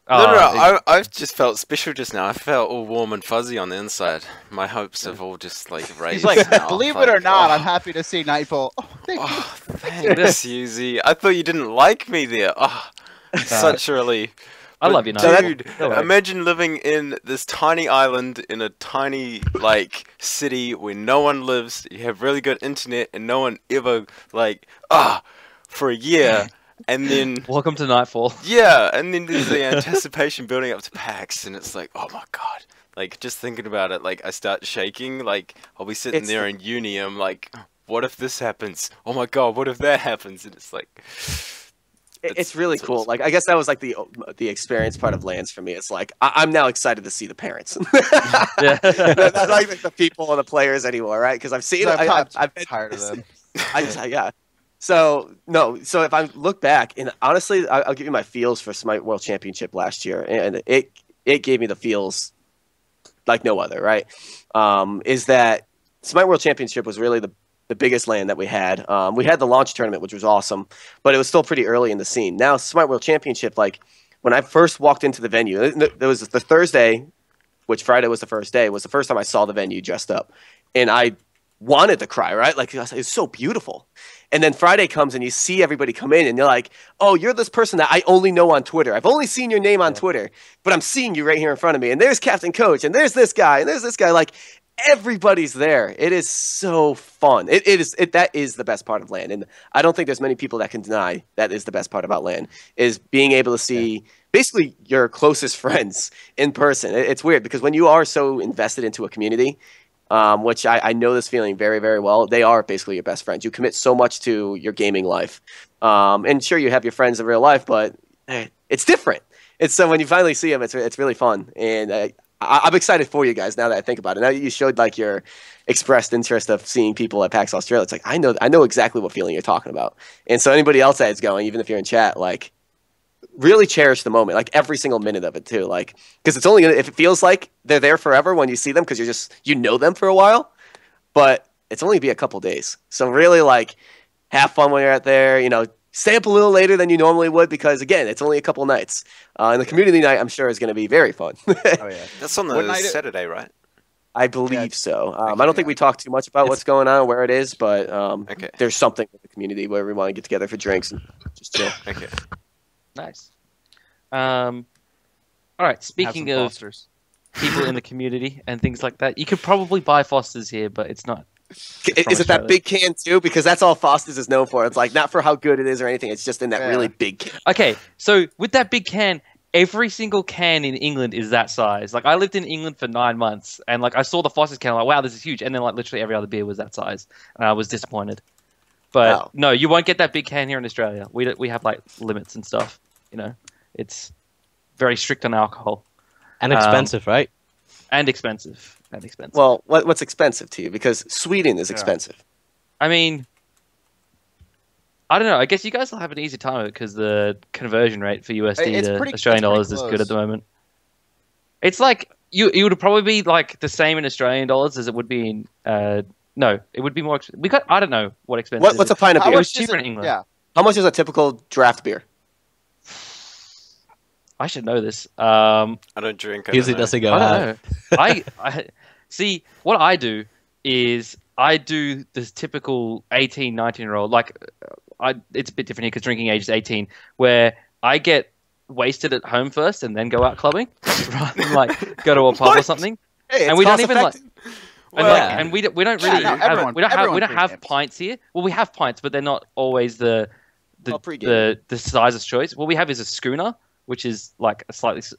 No, I've just felt special just now. I felt all warm and fuzzy on the inside. My hopes have all just like raised. He's like, now. believe Like, it or not, oh, I'm happy to see Knightfall. Oh, thank you. thanks, HughZ. I thought you didn't like me there. Oh, such a relief. I love you, Nightfall. Dude, Don't worry. imagine living in this tiny island in a tiny, like, city where no one lives, you have really good internet, and no one ever, like, for a year, and then... Welcome to Nightfall. Yeah, and then there's the anticipation building up to PAX, and it's like, oh my god. Like, just thinking about it, like, I start shaking, like, I'll be sitting there in uni, I'm like, what if this happens? Oh my god, what if that happens? And it's like... It's really cool. Awesome. Like, I guess that was like the experience part of LANs for me. It's like I'm now excited to see the parents, Yeah. not like the people or the players anymore, right? Because I've seen. I've been tired of them. Yeah. So if I look back, and honestly, I'll give you my feels for Smite World Championship last year, and it gave me the feels like no other. Right? Is that Smite World Championship was really the biggest LAN that we had. We had the launch tournament, which was awesome, but it was still pretty early in the scene. Now, Smite World Championship, like when I first walked into the venue, there was the Thursday, which Friday was the first day, was the first time I saw the venue dressed up, and I wanted to cry, right? Like, it's so beautiful. And then Friday comes and you see everybody come in and you're like, oh, you're this person that I only know on Twitter. I've only seen your name on Twitter, but I'm seeing you right here in front of me. And there's CaptCoach, and there's this guy, and there's this guy. Like, everybody's there. It is so fun. That is the best part of LAN. And I don't think there's many people that can deny that is the best part about LAN, is being able to see basically your closest friends in person. It's weird because when you are so invested into a community, which I know this feeling very, very well, they are basically your best friends. You commit so much to your gaming life. And sure, you have your friends in real life, but it's different. It's so when you finally see them, it's really fun. And I'm excited for you guys now that I think about it. Now that you showed like your expressed interest of seeing people at PAX Australia, it's like I know exactly what feeling you're talking about. And so anybody else that is going, even if you're in chat, like really cherish the moment, like every single minute of it too. Like, because it's only if it feels like they're there forever when you see them because you know them for a while, but it's only be a couple days. So really like have fun when you're out there. You know, stay up a little later than you normally would because again, it's only a couple nights. And the community night, I'm sure, is going to be very fun. Oh yeah, That's on the Saturday, right? I believe so. I don't think we talked too much about what's going on, where it is, but there's something with the community where we want to get together for drinks and just chill. Okay. Nice. All right. Speaking of people in the community and things like that, you could probably buy Foster's here, but it's not. Is it that big can too? Because that's all Foster's is known for. It's like not for how good it is or anything. It's just in that really big can. Okay, so with that big can, every single can in England is that size. Like I lived in England for 9 months, and like I saw the Foster's can, I'm like, wow, this is huge. And then like literally every other beer was that size, and I was disappointed. But no, you won't get that big can here in Australia. We have like limits and stuff. You know, it's very strict on alcohol. And expensive, right? And expensive. And expensive. Well, what's expensive to you? Because Sweden is expensive. I mean, I don't know. I guess you guys will have an easy time of it because the conversion rate for USD to Australian dollars is good at the moment. It's like it would probably be like the same in Australian dollars as it would be in. No, it would be more. I don't know what expensive. What's a pint of beer? It was cheaper in England. Yeah. How much is a typical draft beer? I should know this. I don't drink. Usually doesn't go I out. don't know. I see. What I do is I do this typical 18, 19-year-old. Like, it's a bit different here because drinking age is 18, where I get wasted at home first and then go out clubbing, rather than like go to a pub or something. Hey, and we don't even like. And we don't really everyone have pints here. Well, we have pints, but they're not always the size of choice. What we have is a schooner, which is like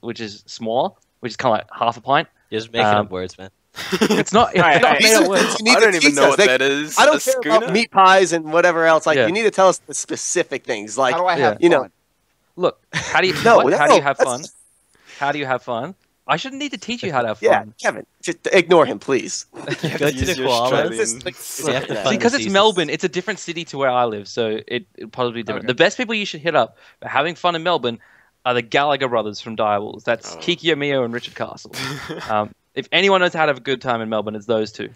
which is small, which is kind of like half a pint. You're just making up words, man. It's not. It's not made up words. I don't even know what that is. I don't care about meat pies and whatever else. Like you need to tell us the specific things. Like how do I have you know? fun? Look, how do you have fun? How do you have fun? I shouldn't need to teach you how to have fun. Yeah, Kevin, just ignore him, please. Go to the koala. Because it's Melbourne, it's a different city to where I live, so it'll probably be different. Okay. The best people you should hit up for having fun in Melbourne are the Gallagher brothers from Direwolves. That's Kiki Amio and Richard Castle. If anyone knows how to have a good time in Melbourne, it's those two.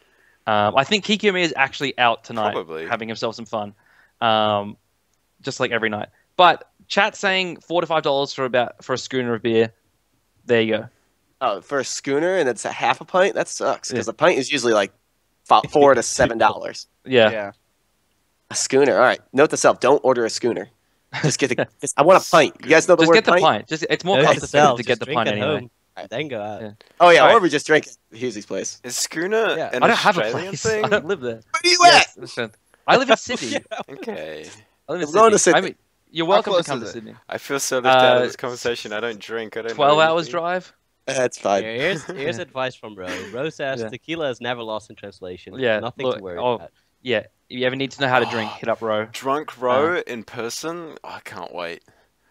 I think Kiki Amio is actually out tonight, having himself some fun, just like every night. But chat saying $4 to $5 for a schooner of beer. There you go. Oh, for a schooner and it's a half a pint? That sucks because a pint is usually like $4 to $7. Yeah. A schooner. All right. Note to self: don't order a schooner. Just get the. I want a pint. You guys know the Just word get the pint? pint. Just it's more Note cost to effective self, to just get the drink pint at anyway. home, then go out. Yeah. Oh yeah, Alright. or we just drink at HughZ's place. Is Schooner Yeah. an I don't have a Australian place. thing? I don't live there. Where are you Yes, at? listen. I live in Sydney. Okay. I live in I'm going to Sydney. I Sydney. mean, you're How welcome to close come is to it? Sydney. I feel so left out of Uh, this conversation. I don't drink. I don't 12 know hours anything. drive. That's fine. Here's advice from Ro. Ro says Yeah. tequila is never lost in translation. Yeah, Nothing look, to worry oh, about. Yeah, if you ever need to know how to drink, hit up Ro. Drunk Row in person? Oh, I can't wait.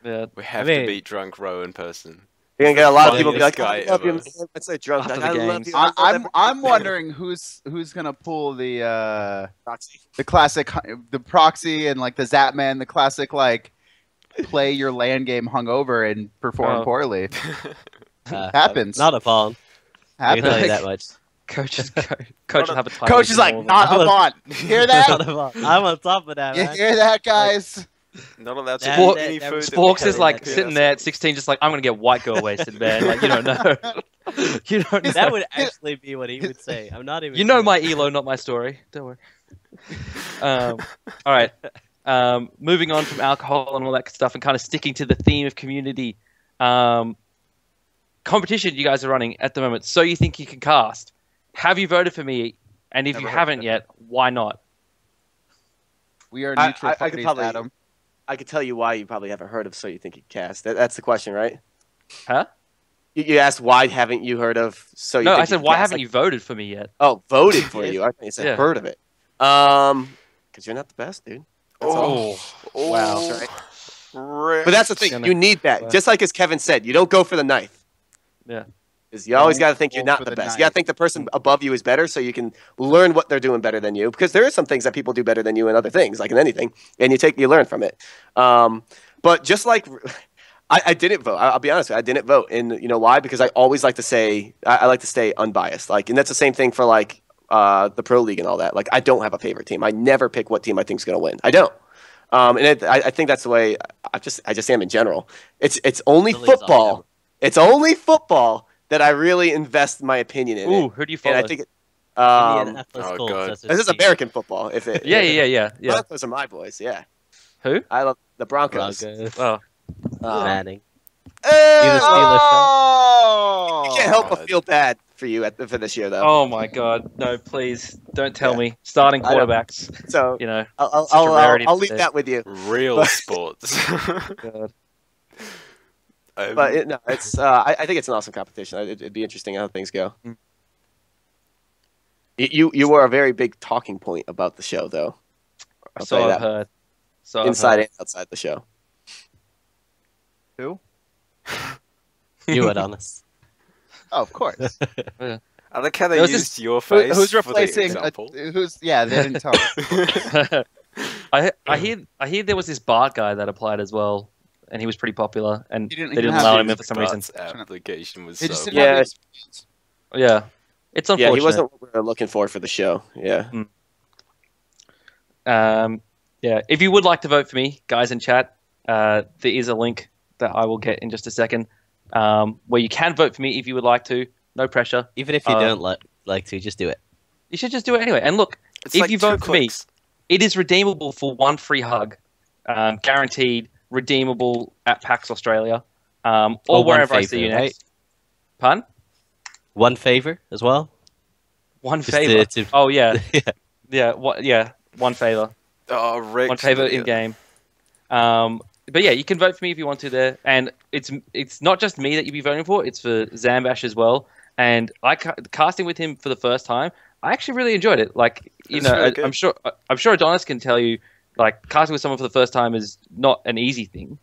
Yeah, We have mean- to beat Drunk Row in person. You're gonna get a lot of people be like, Funniest "I love guy you, ever. man." It's like drunk. After Like, the I love games. you. I love I'm wondering who's gonna pull the Proxy. classic, the proxy and like the Zapman, the classic like play your land game hungover and perform Oh. poorly. Happens. Not a pawn. I can tell you that much. coach will have a title. Coach is like, not a bot. Hear that? Not a pawn. I'm on top of that, You man. hear that, guys? Not allowed to That- eat that- any that- food. that Sporks we is have like in sitting the there at 16, just like, I'm gonna get white girl wasted, man. Like, you don't know. You don't know. That would actually be what he would say. I'm not even. You know kidding. my elo, not my story. Don't worry. All right. Moving on from alcohol and all that stuff, and kind of sticking to the theme of community. Competition you guys are running at the moment. So you think you can cast? Have you voted for me? And if Never you heard haven't of it. yet, why not? We are I- neutral I could parties, probably- Adam. I could tell you why you probably haven't heard of So You Think You Cast. That's the question, right? Huh? You asked why haven't you heard of So You No, Think I You said Can why Cast? haven't Like, you voted for me yet? Oh, voted for you. I think you said Yeah. heard of it. Because you're not the best, dude. That's all. Oh, Wow. That's right. But that's the thing. Gonna- You need that. Wow. Just like as Kevin said, you don't go for the knife. Yeah. 'Cause you always Don't got to think go you're not for the the best. You got to knife. think the person above you is better so you can learn what they're doing better than you. Because there are some things that people do better than you in other things, like in anything, and you learn from it. But just like I didn't vote. I'll be honest with you, I didn't vote. And you know why? Because I always like to say, I like to stay unbiased. Like, and that's the same thing for like the pro league and all that. Like, I don't have a favorite team. I never pick what team I think is going to win. I don't. I think that's the way I just am in general. It's only The league's football. awesome. It's only football that I really invest my opinion in. Ooh, it. who do you follow? And I think it, Indianapolis oh, Colts, God. that's his this is team. American football. If it, Yeah. Broncos are my boys. Yeah, Who? I love the Broncos. Broncos. Oh, Manning. Uh, Steelers fan? Oh! I can't help but God. feel bad for you for this year, though. oh my God! No, please don't tell Yeah. me. Starting I know. quarterbacks. So You know. I'll, such a rarity I'll to leave say. that with you. Real But- sports. God. But no, it's I think it's an awesome competition. It'd be interesting how things go. Mm. You were a very big talking point about the show, though. I'll tell So you I've that. heard. So I've Inside heard. and outside the show. Who? You Adanas. Oh, of course. I like how they There was used this- your face Who's for the replacing? example. Who's? Yeah, they didn't tell us. I hear there was this Bart guy that applied as well, and he was pretty popular, and He didn't- they he didn't didn't allow have him the in for some reason. Bart's application was They just so didn't have Yeah. the experience. Yeah, it's Yeah, unfortunate. he wasn't what we were looking for the show. Yeah. Yeah, if you would like to vote for me, guys in chat, there is a link that I will get in just a second, where you can vote for me if you would like to. No pressure. Even if you Uh, don't like to, just do it. You should just do it anyway. And look, It's if like you 2 vote for me, clicks. it is redeemable for one free hug, guaranteed, redeemable at PAX Australia, or Or one wherever I see favour, you right? next. Pardon? One favor as well. One Just favor. to- Oh yeah, Yeah. yeah. One favor. Oh, Rick. One favor in game. But yeah, you can vote for me if you want to there, and it's not just me that you'll be voting for; it's for Zambash as well. And casting with him for the first time, I actually really enjoyed it. Like It's really good. I'm sure Adanas can tell you, like casting with someone for the first time is not an easy thing.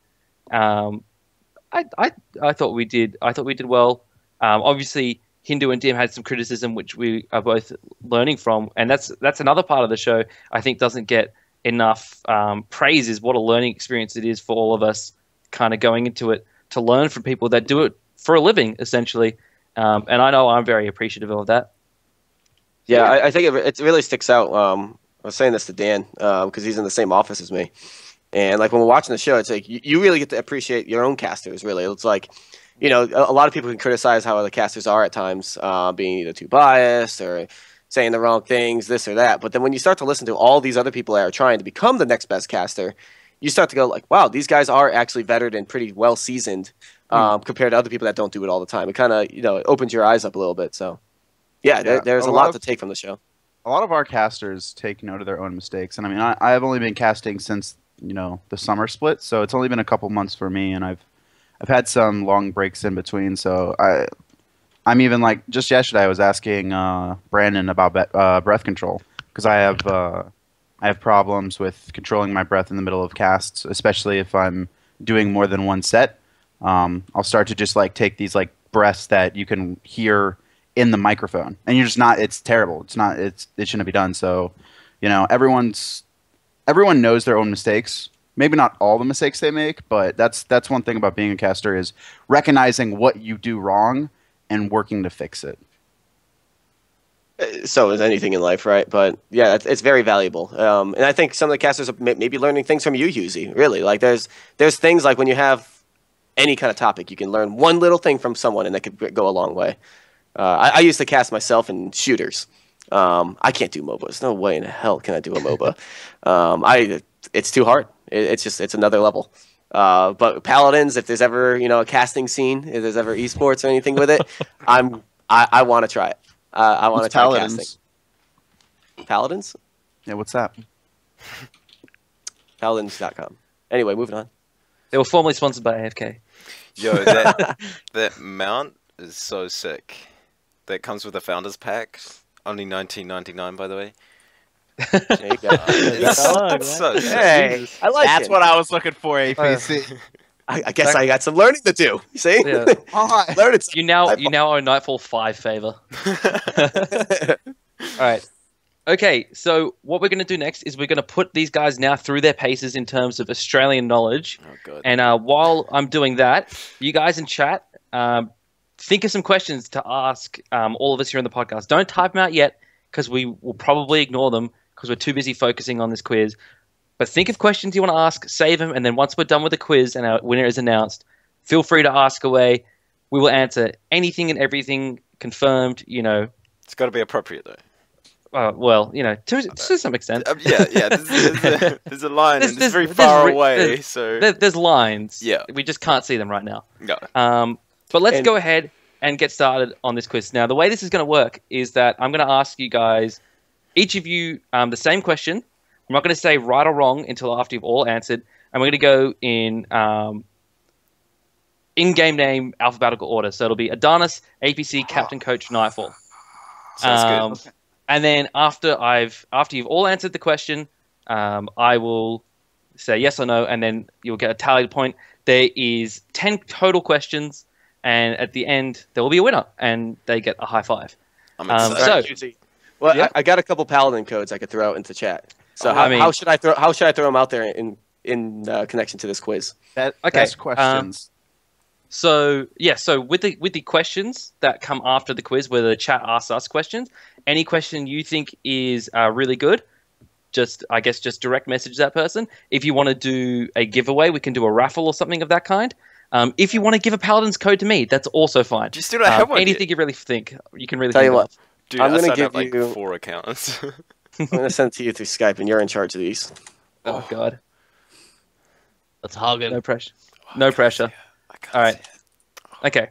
I thought we did well. Obviously, Hindu and Dim had some criticism, which we are both learning from, and that's another part of the show I think doesn't get enough praise. Is what a learning experience it is for all of us, kind of going into it to learn from people that do it for a living, essentially. And I know I'm very appreciative of that. Yeah, I think it really sticks out. I was saying this to Dan because he's in the same office as me. And like when we're watching the show, it's like you really get to appreciate your own casters, really. It's like, you know, a lot of people can criticize how the casters are at times, being either too biased or saying the wrong things, this or that. But then when you start to listen to all these other people that are trying to become the next best caster, you start to go like, wow, these guys are actually veteran and pretty well seasoned compared to other people that don't do it all the time. It kind of, it opens your eyes up a little bit. So, yeah, there's a lot to take from the show. A lot of our casters take note of their own mistakes. And I mean, I have only been casting since, the summer split. So it's only been a couple months for me. And I've had some long breaks in between. So I'm even like, just yesterday I was asking Brandon about breath control. Because I have problems with controlling my breath in the middle of casts, especially if I'm doing more than one set. I'll start to just like take these like breaths that you can hear in the microphone, and you're just not. It's terrible. It shouldn't be done. So, everyone knows their own mistakes. Maybe not all the mistakes they make, but that's one thing about being a caster is recognizing what you do wrong and working to fix it. So is anything in life, right? But yeah, it's very valuable. And I think some of the casters are maybe learning things from you, HughZ. Really, like there's things like when you have any kind of topic, you can learn one little thing from someone, and that could go a long way. I used to cast myself in shooters. I can't do MOBAs. No way in hell can I do a MOBA. It's too hard. It's another level. But Paladins, if there's ever a casting scene, if there's ever esports or anything with it, I want to try it. I want to try casting. Paladins? Yeah, what's that? Paladins.com. Anyway, moving on. They were formerly sponsored by AFK. Yo, that mount is so sick. That comes with a founder's pack. Only $19.99, by the way. There you go. It's so sick. Hey, I like That's it. what I was looking for, APC. I guess I got some learning to do. You see? Yeah. Learning You now owe Knightfall 5 favor. All right. Okay, so what we're going to do next is we're going to put these guys now through their paces in terms of Australian knowledge. Oh, God. And while I'm doing that, you guys in chat, think of some questions to ask all of us here on the podcast. Don't type them out yet because we will probably ignore them because we're too busy focusing on this quiz. But think of questions you want to ask, save them, and then once we're done with the quiz and our winner is announced, feel free to ask away. We will answer anything and everything confirmed, It's got to be appropriate, though. Well, to some extent. Yeah. There's a line, and it's very far away, so... There's lines. Yeah. We just can't see them right now. No. But let's go ahead and get started on this quiz. Now, the way this is going to work is that I'm going to ask you guys, each of you, the same question. I'm not going to say right or wrong until after you've all answered. And we're going to go in-game name alphabetical order. So it'll be Adanas, APC, CaptCoach, Knightfall. Sounds good. And then after you've all answered the question, I will say yes or no, and then you'll get a tallied point. There is 10 total questions, and at the end there will be a winner, and they get a high five. I'm excited. Well, yeah. I got a couple Paladin codes I could throw out into chat. So how should I throw them out there in connection to this quiz? Best questions. So with the questions that come after the quiz, where the chat asks us questions, any question you think is really good, just direct message that person. If you want to do a giveaway, we can do a raffle or something of that kind. If you want to give a Paladin's code to me, that's also fine. Do you still not have one anything yet? you really think you can really Tell think you of. what, Dude, I'm I gonna signed give up you like 4 accounts. I'm gonna send it to you through Skype, and you're in charge of these. Oh God, Let's hog it. no pressure. No pressure. All right. Okay.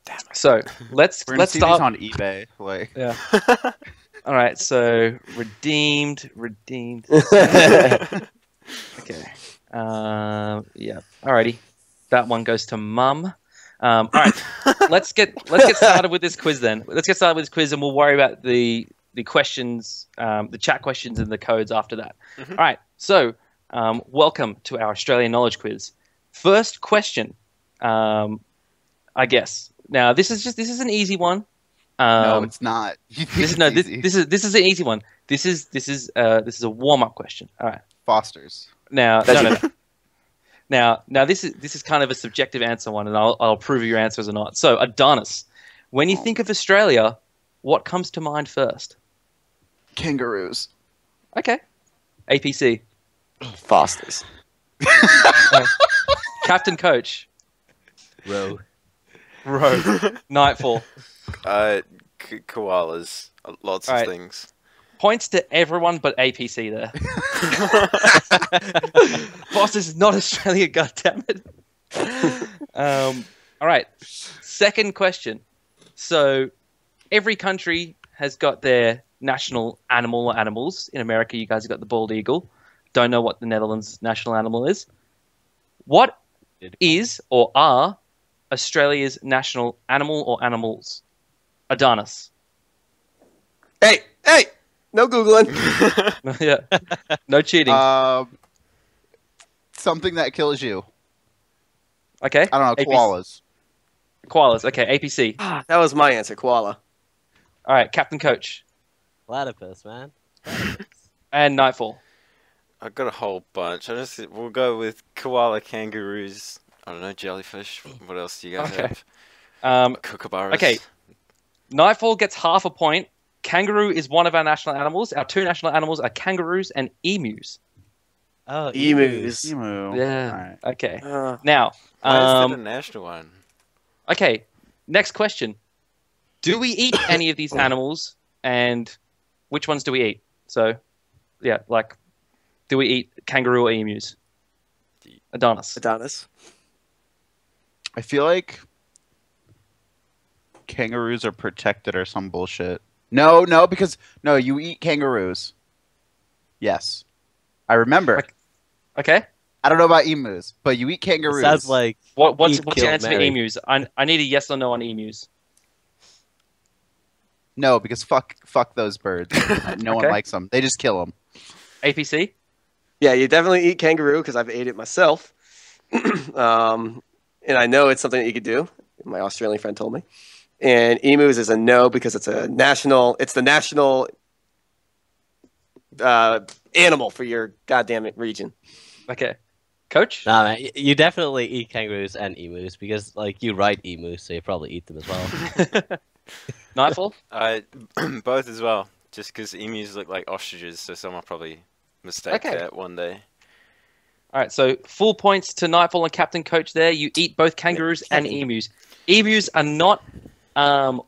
Damn it. So let's We're gonna see start these on eBay. Like, Yeah. All right. So redeemed. Okay. Yeah. Alrighty. That one goes to Mum. All right. Let's get started with this quiz then. Let's get started with this quiz, and we'll worry about the questions, the chat questions, and the codes after that. Mm-hmm. All right. So welcome to our Australian knowledge quiz. First question. I guess. Now this is an easy one. no, it's not. This is an easy one. This is a warm-up question. All right. Foster's. Now, no. Now this is kind of a subjective answer one, and I'll prove your answers or not. So, Adanas, when you think of Australia, what comes to mind first? Kangaroos. Okay. APC. Foster's. CaptCoach. Row. Knightfall. Koalas. Lots All of right. things. Points to everyone but APC there. Boss, this is not Australia, goddammit. All right. Second question. So every country has got their national animal or animals. In America, you guys have got the bald eagle. Don't know what the Netherlands' national animal is. What is or are Australia's national animal or animals? Adanas. Hey, no Googling. Yeah. No cheating. Something that kills you. Okay. I don't know. APC. Koalas. Koalas. Okay. APC. That was my answer, koala. All right. Captain Coach. Platypus, man. And Knightfall. I've got a whole bunch. We'll go with koala, kangaroos. I don't know, jellyfish. What else do you guys have? Kookaburras. Okay. Nightfall gets half a point. Kangaroo is one of our national animals. Our two national animals are kangaroos and emus. Oh, Emus. Emu. Yeah. All right. Okay. Uh, Now, Why is that a national one? okay. Next question. Do we eat any of these animals, and which ones do we eat? So, yeah, like, do we eat kangaroo or emus? Adanas. Adanas. I feel like kangaroos are protected or some bullshit. No, because you eat kangaroos. Yes, I remember. Okay. I don't know about emus, but you eat kangaroos. Sounds like What's Eat, your kill, answer for marry. emus? I need a yes or no on emus. No, because fuck those birds. No one Okay. likes them. They just kill them. APC? Yeah, you definitely eat kangaroo because I've ate it myself. And I know it's something that you could do. My Australian friend told me. And emus is a no because it's the national animal for your goddamn region. Okay. Coach? Nah, man, you definitely eat kangaroos and emus because, like, you write emus, so you probably eat them as well. Nightfall? Both as well. Just because emus look like ostriches, so someone will probably mistake Okay. that one day. All right, so full points to Nightfall and Captain Coach there. You eat both kangaroos and emus. Emus are not a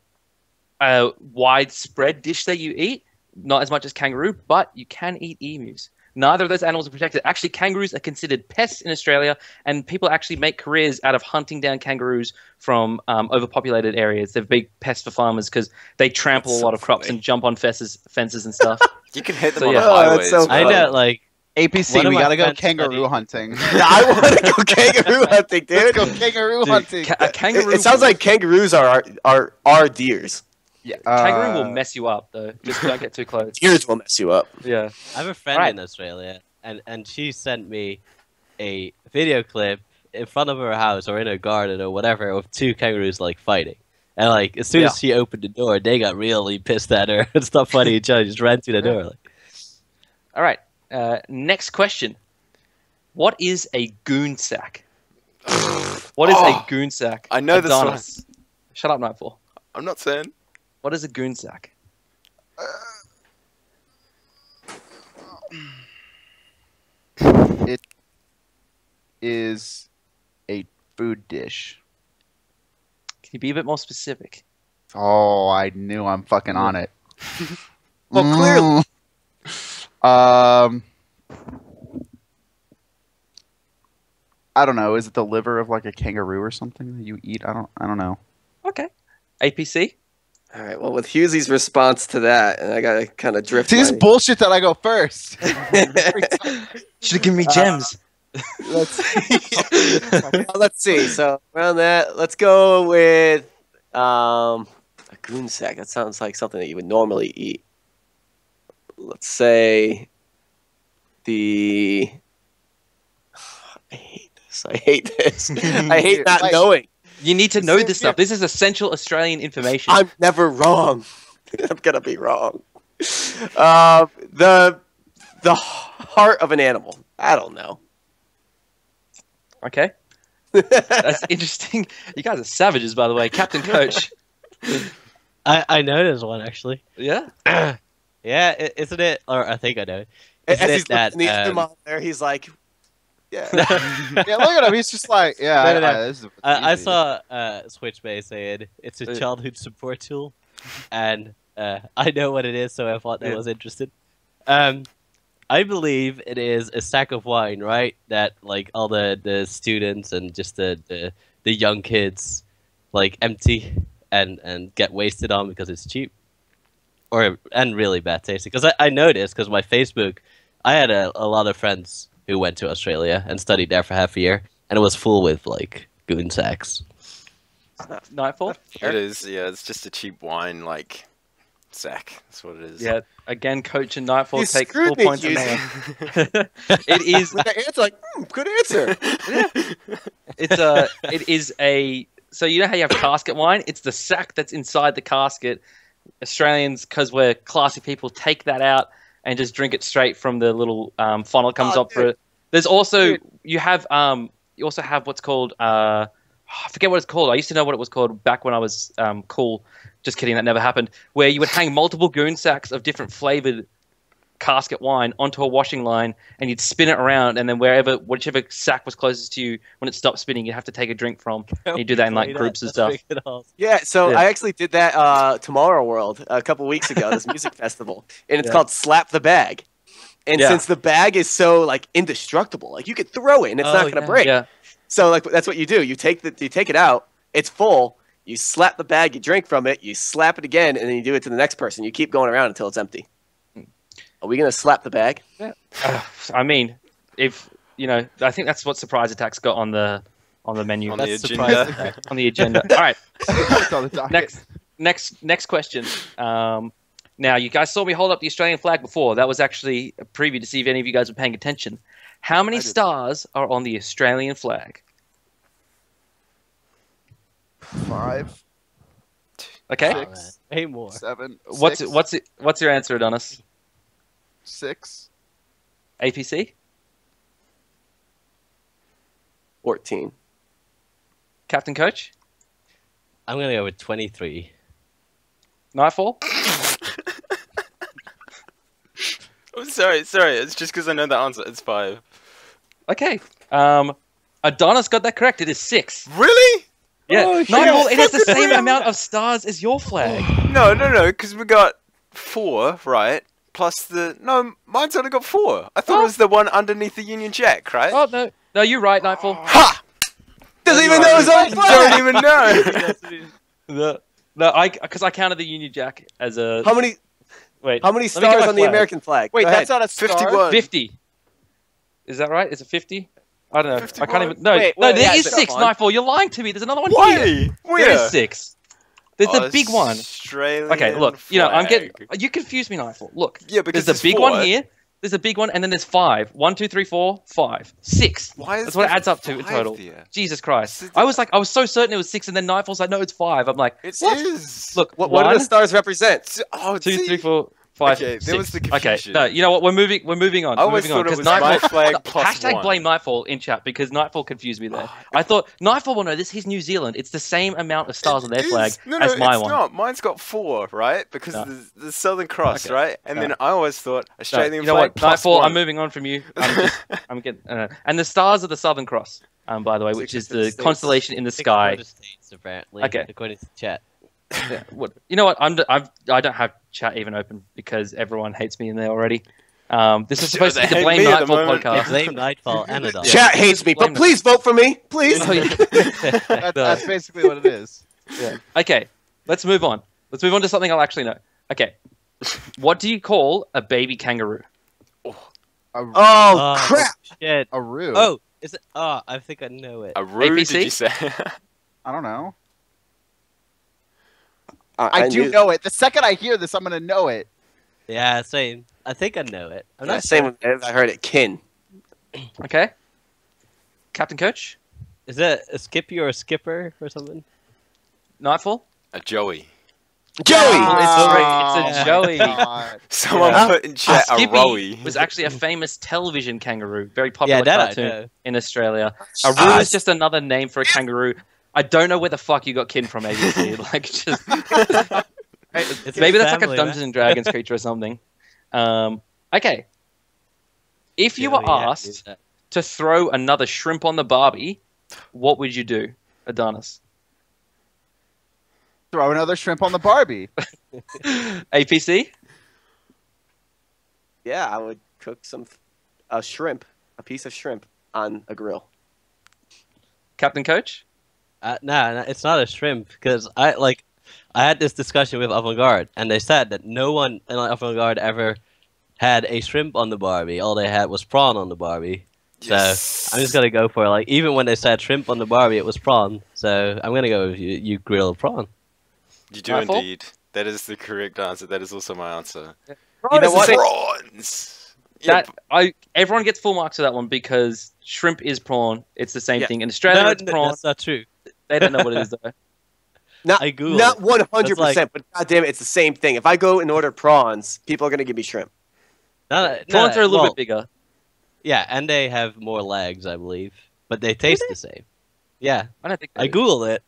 widespread dish that you eat, not as much as kangaroo, but you can eat emus. Neither of those animals are protected. Actually, kangaroos are considered pests in Australia, and people actually make careers out of hunting down kangaroos from overpopulated areas. They're big pests for farmers because they trample That's a lot so of crops funny. and jump on fences and stuff. You can hit them So, on yeah. the Oh, that's highways. so as I well. know, like, APC, One of we my gotta go friends kangaroo studied- hunting. I want to go kangaroo hunting, dude. Let's go kangaroo Dude, hunting. a kangaroo. It sounds like kangaroos are deers. Yeah, kangaroo will mess you up though. Just don't get too close. Deers will mess you up. Yeah. I have a friend Right. in Australia, and she sent me a video clip in front of her house or in her garden or whatever of two kangaroos like fighting. And like as soon Yeah. as she opened the door, they got really pissed at her and stopped fighting each other. Just ran through the door. Like, All right. Next question. What is a goon sack? What is a goon sack? I know this one. Adanas. Shut up, Nightfall. I'm not saying. What is a goon sack? It is a food dish. Can you be a bit more specific? Oh, I knew I'm fucking on it. Well, clearly. I don't know. Is it the liver of like a kangaroo or something that you eat? I don't know. Okay. APC? All right. Well, with HughZ's response to that, and I gotta kind of drift. See, this my- bullshit that I go first. Should have given me gems. Let's see. So around that, let's go with a goon sack. That sounds like something that you would normally eat. Let's say the. I hate this. I hate not Like- knowing. You need to know Same this stuff. This is essential Australian information. I'm never wrong. I'm gonna be wrong. The heart of an animal. I don't know. Okay. That's interesting. You guys are savages, by the way. Captain Coach. I know there's one actually. Yeah? Yeah, isn't it? Or I think I know. As Isn't he's it that? looking at him on there, he's like, yeah. Yeah, look at him. He's just like, yeah. No. This is I easy. saw Switchbase saying it's a Yeah. childhood support tool, and I know what it is, so I thought that was interesting. I believe it is a sack of wine, right? That like all the students and just the young kids like empty and get wasted on because it's cheap, and really bad tasting. Because I noticed because my Facebook, I had a lot of friends who went to Australia and studied there for half a year, and it was full with like goon sacks. Knightfall. It is, yeah. It's just a cheap wine, like sack. That's what it is. Yeah. Again, Coach and Knightfall You take screwed 4 me, points a Hugh. man. It is. With the answer, like, good answer. It is a. So you know how you have casket wine? It's the sack that's inside the casket. Australians, because we're classy people, take that out and just drink it straight from the little funnel that comes up for it. There's also you also have what's called I forget what it's called. I used to know what it was called back when I was cool. Just kidding, that never happened. Where you would hang multiple goon sacks of different flavored casket wine onto a washing line, and you'd spin it around, and then whichever sack was closest to you, when it stopped spinning, you'd have to take a drink from. And you do that in like groups and stuff. Yeah, so Yeah. I actually did that Tomorrow World a couple weeks ago, this music festival, and it's called Slap the Bag. And since the bag is so like indestructible, like you could throw it and it's not gonna break. Yeah. So like that's what you do. You take it out, it's full. You slap the bag, you drink from it, you slap it again, and then you do it to the next person. You keep going around until it's empty. Are we gonna slap the bag? Yeah. I mean, if you know, I think that's what Surprise Attack's got on the menu. On That's the Surprise agenda. Attack on the agenda. All right. It's on the docket. Next question. Now, you guys saw me hold up the Australian flag before. That was actually a preview to see if any of you guys were paying attention. How many stars are on the Australian flag? 5, Okay. 6, Way more. 7. What's your answer, Adanas? 6. APC? 14. Captain Coach? I'm gonna go with 23. Knightfall? I'm sorry. It's just because I know the answer. It's 5. Okay. Adanas got that correct. It is 6. Really? Yeah. Oh, Knightfall, shit. it has the same amount of stars as your flag. No, because we got 4, right? Plus mine's only got 4. I thought it was the one underneath the Union Jack, right? Oh, no, you're right, Knightfall. Ha! Doesn't even know his own flag. Don't even know. Because I counted the Union Jack as a... How many Wait. how many let me get stars my on the flag. American flag? Wait, Go that's ahead. not a star? 51. 50. Is that right? Is it 50? I don't know. 51. I can't even... No, Wait, no, wait, there yeah, is it's 6, fine. Knightfall. You're lying to me. There's another one Why? here. Where? There is 6. There's the big one. Australian Okay, look. You know, I'm getting... flag. You confuse me, Knightfall. Look. Yeah, because There's the big 4. one here. There's a big one, and then there's 5. 1, 2, 3, 4, 5. 6. Why is That's what it there adds up to in 5 total. there? Jesus Christ. This is- I was so certain it was 6, and then Knightfall's like, no, it's 5. I'm like, It what? is. Look, What 1, do the stars represent? Oh, 2, see? 3, 4, 5, Okay, there 6. was the Okay, confusion. no, you know what? We're moving on. I always We're moving on, thought it was my flag plus hashtag 1. blame Knightfall in chat because Knightfall confused me there. I thought Knightfall will know this. He's New Zealand. It's the same amount of stars on their It flag is. No, as my it's one. not. Mine's got 4, right? Because No. the Southern Cross, Okay. right? And then I always thought No, Australian you know flag what? plus Knightfall, 1. I'm moving on from you. I'm getting, and the stars are the Southern Cross, by the way, which is the constellation in the sky. States, apparently. Okay. According to chat. Yeah, you know what? I don't have chat even open because everyone hates me in there already. This is supposed to be They the hate Blame me at the Nightfall moment. podcast. Blame Knightfall and Adanas. Chat hates me, but please vote for me, please. Oh, yeah. That's basically what it is. Yeah. Okay, let's move on. Let's move on to something I'll actually know. Okay, what do you call a baby kangaroo? Oh crap! Shit. A roo. Oh, is it? Oh, I think I know it. A rude, APC? did you say? I don't know. I I do knew- know it. The second I hear this, I'm going to know it. Yeah, same. I think I know it. I'm Yeah, not same sure. with I heard it. Kin. Okay, Captain Coach, Is it a Skippy or a Skipper or something? Nightfall. A Joey. Joey. It's a Joey. God. Someone Yeah. put in chat a Skippy Rowie. was actually a famous television kangaroo, very popular Yeah, that I cartoon know. in Australia. A roo is just another name for a kangaroo. I don't know where the fuck you got kin from, ABC. Like, just It's maybe a that's like a family, Dungeons man. and Dragons creature or something. Okay, if you were Joey, yeah, asked do that. to throw another shrimp on the Barbie, what would you do, Adanas? Throw another shrimp on the Barbie. APC? Yeah, I would cook a piece of shrimp on a grill. Captain Coach? Nah, it's not a shrimp because I had this discussion with Avant-Garde, and they said that no one in Avant-Garde ever had a shrimp on the Barbie. All they had was prawn on the Barbie. Yes. So I'm just gonna go for even when they said shrimp on the Barbie, it was prawn. So I'm gonna go with you grill prawn. You do Rifle? indeed. That is the correct answer. That is also my answer. You know what? Prawns. Yeah, Everyone gets full marks for that one because shrimp is prawn. It's the same thing. In Australia, it's prawn. That's not true. They don't know what it is though. Not I Googled not it. 100%, but goddamn it, it's the same thing. If I go and order prawns, people are gonna give me shrimp. Prawns are a little bit bigger. Yeah, and they have more legs, I believe, but they taste the same. Yeah, I don't think I googled it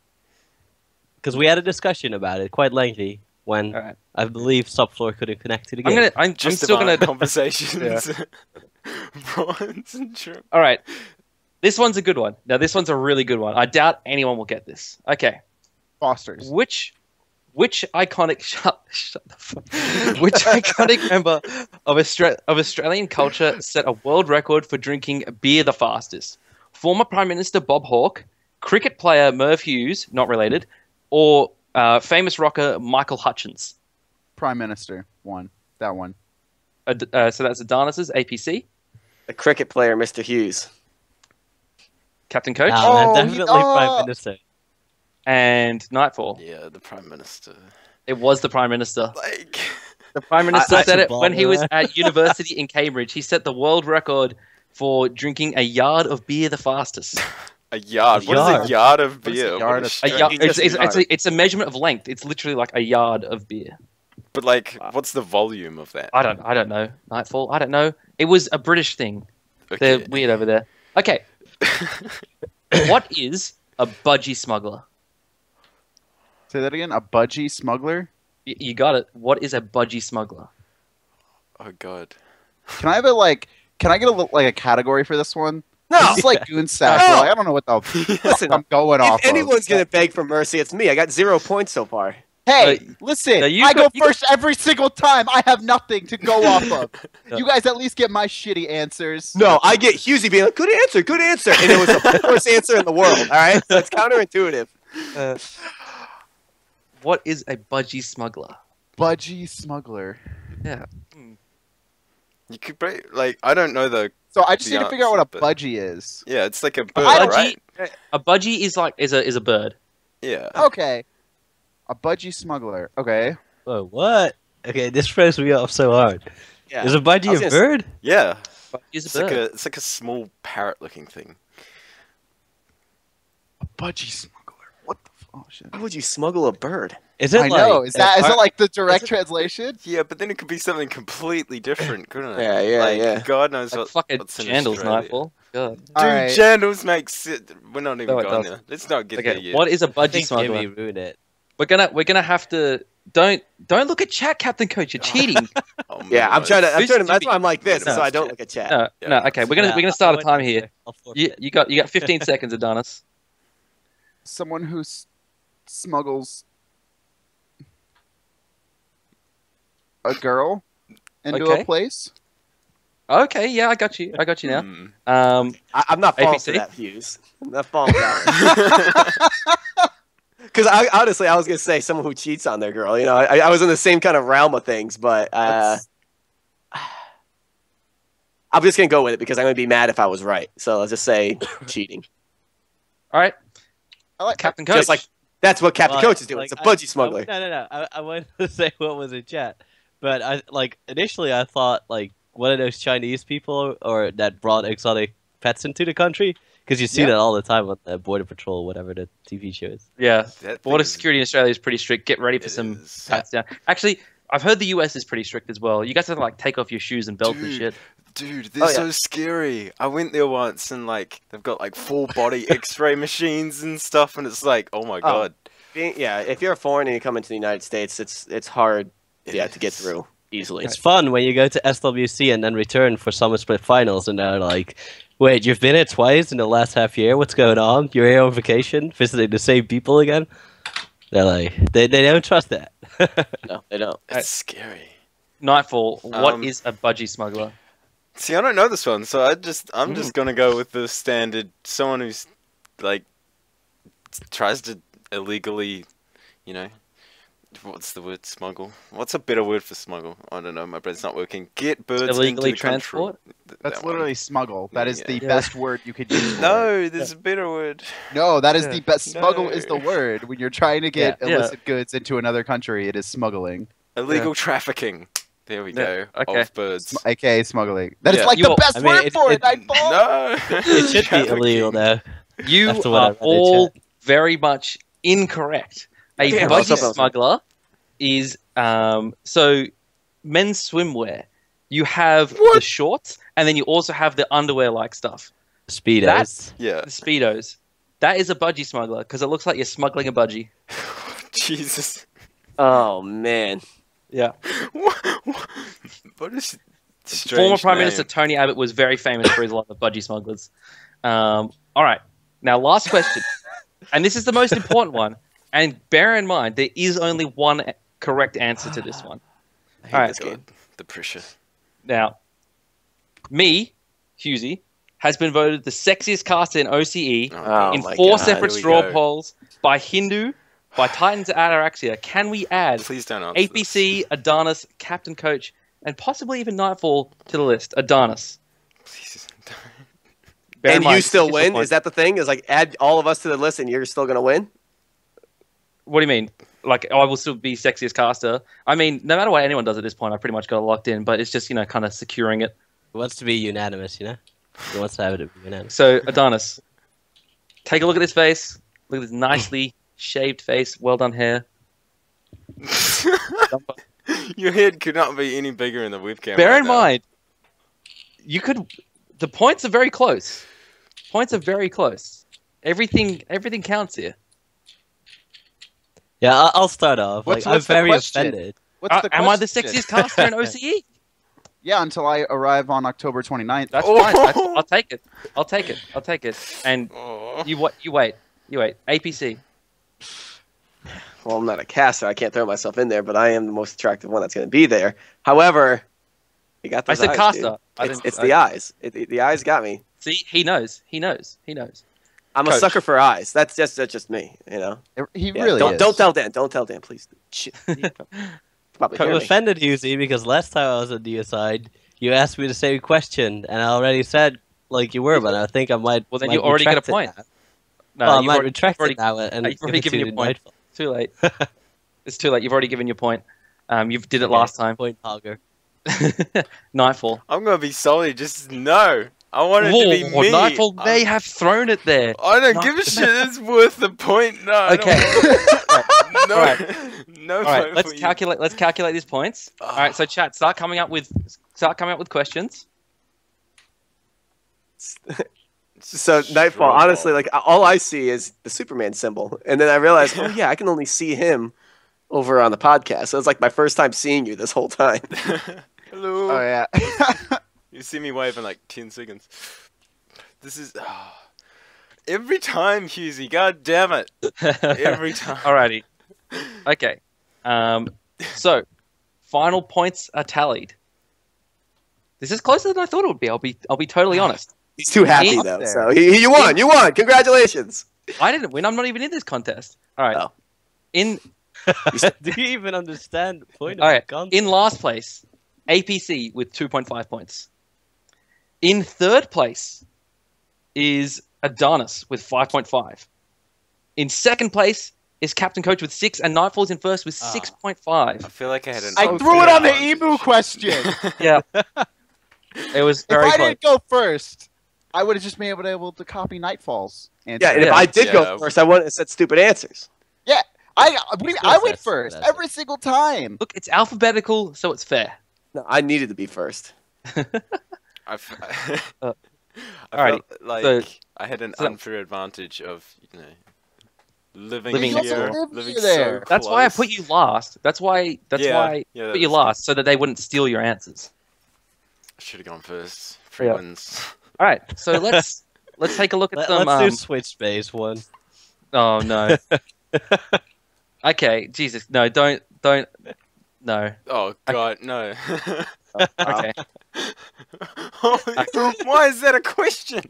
because we had a discussion about it, quite lengthy, when All right. I believe Subfloor couldn't connect to the game. I'm just still gonna. conversations. Prawns and shrimp. All right. This one's a good one. Now, this one's a really good one. I doubt anyone will get this. Okay. Foster's. Which iconic shut the fuck. Which iconic member of Australian culture set a world record for drinking beer the fastest? Former Prime Minister Bob Hawke, cricket player Merv Hughes, not related, or famous rocker Michael Hutchins? Prime Minister. That one. So that's Adanas' APC. A cricket player, Mr. Hughes. Captain Coach Man, definitely Prime Minister. and Knightfall. Yeah, the Prime Minister. It was the Prime Minister. Like, The Prime Minister I said it should when he bother was that. at university in Cambridge. He set the world record for drinking a yard of beer the fastest. a yard. What is a yard of beer? a yard What of- is A straight- yard, He just it's a measurement of length. It's literally like a yard of beer. But like, what's the volume of that? I don't know. Nightfall. I don't know. It was a British thing. Okay. They're weird over there. Okay. What is a budgie smuggler? Say that again. A budgie smuggler. You got it. What is a budgie smuggler? Oh god. Can I have Can I get a category for this one? No. This is like Goon Sack. No. I don't know what the Listen, I'm going off. if anyone's gonna beg for mercy, it's me. I got 0 points so far. Hey, listen. No, you I got- go first every single time. I have nothing to go off of. You guys at least get my shitty answers. No, I get HughZ being like, good answer. And it was the worst answer in the world, all right? So it's counterintuitive. What is a budgie smuggler? Budgie smuggler. Yeah. You could I don't know the. So I just The need to figure out what a answer, but- budgie is. Yeah, it's like a bird, budgie- right? A budgie is a bird. Yeah. Okay. A budgie smuggler. Okay. Whoa, what? Okay, this throws me off so hard. Yeah. Is a I budgie was a gonna bird? Yeah. Budgie is It's a bird. like a small parrot-looking thing. A budgie smuggler. What the? Oh shit. Why would you smuggle a bird? Is it I know. Is it like the direct translation? Yeah, but then it could be something completely different, couldn't it? Yeah, like, yeah. God knows Like what, fucking what's in jandals, Australia. Nightfall. God. Dude, Alright. jandals makes it. We're not even No, it going doesn't. there. Let's not get there Okay, yet. what is a I budgie think smuggler? Jimmy ruined it. We're gonna have to don't look at chat, Captain Coach. You're cheating. Oh, Yeah, I'm my trying to. Who's That's Jimmy? why I'm like this, No, so I it's don't chat. look at chat. No, Yeah. no. Okay, we're gonna start a time here. I'll forfeit. You got 15 seconds, Adanas. Someone who smuggles a girl into Okay. a place. Okay, yeah, I got you now. Hmm. I'm not falling for APC? that, Hughes. I'm not falling for that. Because honestly, I was gonna say someone who cheats on their girl. You know, I was in the same kind of realm of things, but I'm just gonna go with it because I'm gonna be mad if I was right. So let's just say cheating. All right, I like Captain Coach. Just like that's what Captain Like- Coach is doing. like, It's a budgie smuggler. No. I wanted to say what was in chat, but initially I thought one of those Chinese people or that brought exotic pets into the country because you see Yeah. that all the time on the Border Patrol, whatever the TV show is. yeah, That border thing is- security in Australia is pretty strict. Get ready for it some is. pats down. Actually, I've heard the US is pretty strict as well. You guys have to take off your shoes and belts and Dude. shit. Dude, they're Oh, yeah. so scary. I went there once and they've got full body X-ray machines and stuff, and it's like, oh my god. Yeah, if you're a foreigner and you come into the United States, it's hard, It to get is. through easily. It's fun when you go to SWC and then return for Summer Split Finals, and they're like, "Wait, you've been here twice in the last half year? What's going on? You're here on vacation, visiting the same people again?" They're like they don't trust that. No, they don't. It's scary. Nightfall, what is a budgie smuggler? See, I don't know this one, so I'm just gonna go with the standard. Someone who's like tries to illegally, you know, what's the word? Smuggle. What's a better word for smuggle? I don't know. My brain's not working. Get birds Illegally into the country. transport? That's That one. literally smuggle. That is the Yeah. best word you could use. For it. No, there's a better word. No, that is the best. No. Smuggle is the word. When you're trying to get Yeah. illicit goods into another country, it is smuggling. Illegal trafficking. There we go. Okay. Of birds. AKA smuggling. That is Yeah. like You the will- best I mean, word for it, Nightfall. No. It should be illegal though. You After what I are read in all chat. very much incorrect. A Damn, budgie what's up? smuggler is so men's swimwear. You have the What? shorts, and then you also have the underwear-like stuff. Speedos. That's- Yeah. The speedos. That is a budgie smuggler because it looks like you're smuggling a budgie. Jesus. Oh man. Yeah. What is strange Former Prime name. Minister Tony Abbott was very famous for his love of budgie smugglers. All right. Now, last question, and this is the most important one. And bear in mind, there is only one correct answer to this one. I hate All right. this game. God, the pressure. Now, me, HughZ, has been voted the sexiest caster in OCE Oh in my 4 God. separate Here we straw go. polls by Hindu, by Titans Ataraxia. Can we add Please don't answer APC, Adanas, CaptCoach, and possibly even Knightfall to the list? Adanas. This. Please. Bear in And mind, you still it's win? a Is that the thing? Is like add all of us to the list and you're still gonna win? What do you mean? Like, I will still be sexiest caster? I mean, no matter what anyone does at this point, I pretty much got it locked in, but it's just, kind of securing it. He wants to be unanimous, you know? He wants to have it be unanimous. So, Adanas, take a look at this face. Look at this nicely shaved face. Well done hair. Your head could not be any bigger in the webcam. Bear right in now. mind, the points are very close. Points are very close. Everything counts here. Yeah, I'll start off. What's I'm the very question? offended. What's the Am I the question? sexiest caster in OCE? Yeah, until I arrive on October 29th. That's Oh. fine. I'll take it. I'll take it. I'll take it. And Oh. you wait. APC. Well, I'm not a caster. I can't throw myself in there, but I am the most attractive one that's going to be there. However, you got I those said eyes, caster. dude. I It's, didn't- it's the eyes. The eyes got me. See, he knows. I'm a Coach. sucker for eyes. That's just me, you know. He Yeah, really don't, is. don't tell Dan. Don't tell Dan, please. Shit. Probably I'm hear me. offended, HughZ, because last time I was on Deoceide, you asked me the same question, and I already said like you were, but I think I might. Well, then might you already get a retract it point. now. No, Well, I you've might already- retract already- it now and you've already give it given to your point. Knightfall. Too late. It's too late. You've already given your point. You did it last time. Point hogger. Nightfall. I'm gonna be salty. Just no. I want it to be Whoa, me. Nightfall may have thrown it there. I don't give a shit. It's worth the point. No. I don't Okay. want- no. Alright. No. All right, point let's for you. calculate. Let's calculate these points. All right, so chat, start coming up with questions. So Nightfall, honestly, like all I see is the Superman symbol, and then I realize, oh yeah, I can only see him over on the podcast. So it's like my first time seeing you this whole time. Hello. Oh yeah. You see me wave in like 10 seconds. This is every time, HughZ. God damn it! Every time. Alrighty. Okay. So, final points are tallied. This is closer than I thought it would be. I'll be totally honest. He's too happy He's though. there. So you won. You won. Congratulations. I didn't win. I'm not even in this contest. All right. Oh. In Do you even understand the point all of right. the concept? In last place, APC with 2.5 points. In third place is Adanas with 5.5. In second place is CaptCoach with 6, and Nightfall's in first with 6.5. I feel like I had an. I threw it on the Ebu question. Yeah. It was If very I close. didn't go first, I would have just been able to copy Nightfall's answer. Yeah, and if Yeah. I did Yeah. go first, I wouldn't have said stupid answers. I went That's- first that's- every single time. Look, it's alphabetical, so it's fair. No, I needed to be first. I Alrighty, felt like so- I had an so- unfair advantage of living Living here, next door. living You there. so That's why I close. put you last. That's why Yeah, I yeah, put you that's last, so that they wouldn't steal your answers. I should have gone first. Free Yeah. wins. All right, so let's take a look at some. Let's do switch space one. Oh no. Okay, Jesus, no, don't, no. Oh God, no. Okay. Why is that a question?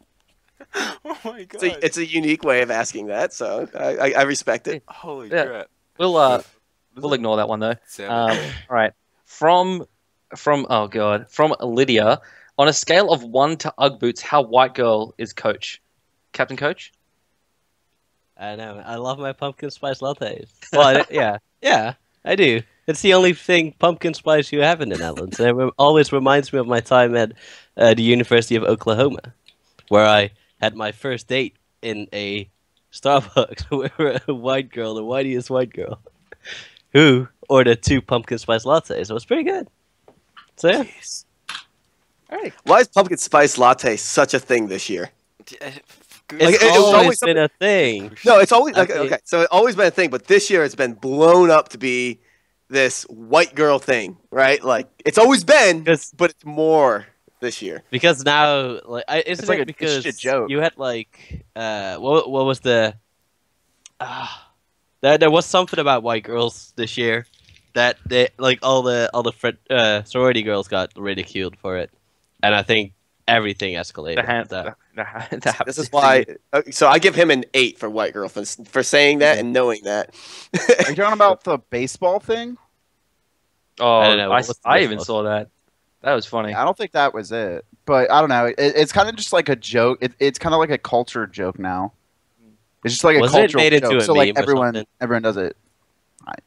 Oh my God. It's a unique way of asking that, so I respect it. Holy Yeah. crap. We'll ignore that one though. Savage. All right. From oh god, from Lydia. On a scale of 1 to Ugg boots, how white girl is Coach? Captain Coach? I know. I love my pumpkin spice lattes. Well, yeah, I do. It's the only thing pumpkin spice you have in the Netherlands. And it always reminds me of my time at the University of Oklahoma, where I had my first date in a Starbucks with a white girl, the whitest white girl, who ordered 2 pumpkin spice lattes. It was pretty good. So yeah. Jeez. All right. Why is pumpkin spice latte such a thing this year? It's it was always been a thing. No, it's always okay. So it's always been a thing, but this year it's been blown up to be this white girl thing, right? Like it's always been, but it's more this year. Because now, like, isn't like it a because shit joke. you had like, what was the? There was something about white girls this year that they like all the sorority girls got ridiculed for it, and I think everything escalated. This is why. So I give him an 8 for white girl for saying that and knowing that. Are you talking about the baseball thing? Oh, I don't know. I even saw that. That was funny. I don't think that was it, but I don't know. It's kind of just like a joke. It's kind of like a culture joke now. It's just like a cultural made into joke. a So like meme or everyone something? does it.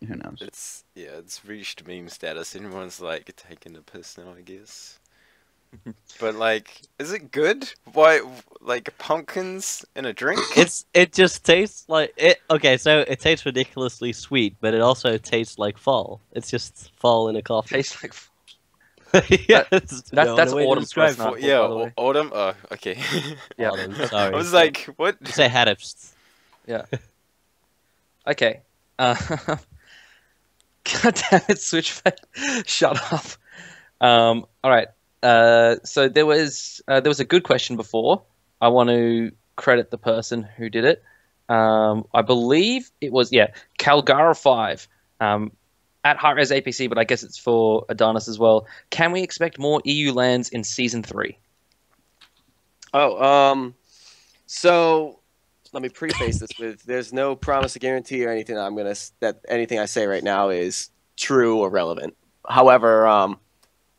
Who knows? It's reached meme status. Everyone's like taking the piss now, I guess. But like, is it good? Why, like pumpkins in a drink? It just tastes like it. Okay, so it tastes ridiculously sweet, but it also tastes like fall. It's just fall in a coffee. Tastes like Yeah, that's autumn spice, Oh, by the yeah, way. autumn. Oh, okay. Yeah. Autumn, I sorry. was like, what? Say hadapst. Yeah. Okay. God damn it, Switchfed. Shut up. All right. So there was a good question before. I want to credit the person who did it. I believe it was Calgara5 at HiRezAPC, but I guess it's for Adanas as well. Can we expect more EU lands in season 3? So let me preface this with: there's no promise or guarantee or anything that anything I say right now is true or relevant. However,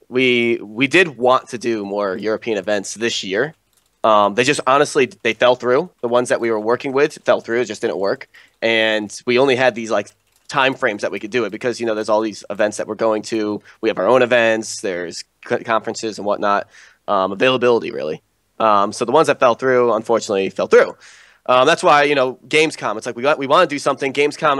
we did want to do more European events this year. They just honestly fell through. The ones that we were working with fell through. It just didn't work, and we only had these like time frames that we could do it because there's all these events that we're going to. We have our own events. There's conferences and whatnot. Availability really. So the ones that fell through, unfortunately, fell through. That's why Gamescom. It's like we want to do something. Gamescom,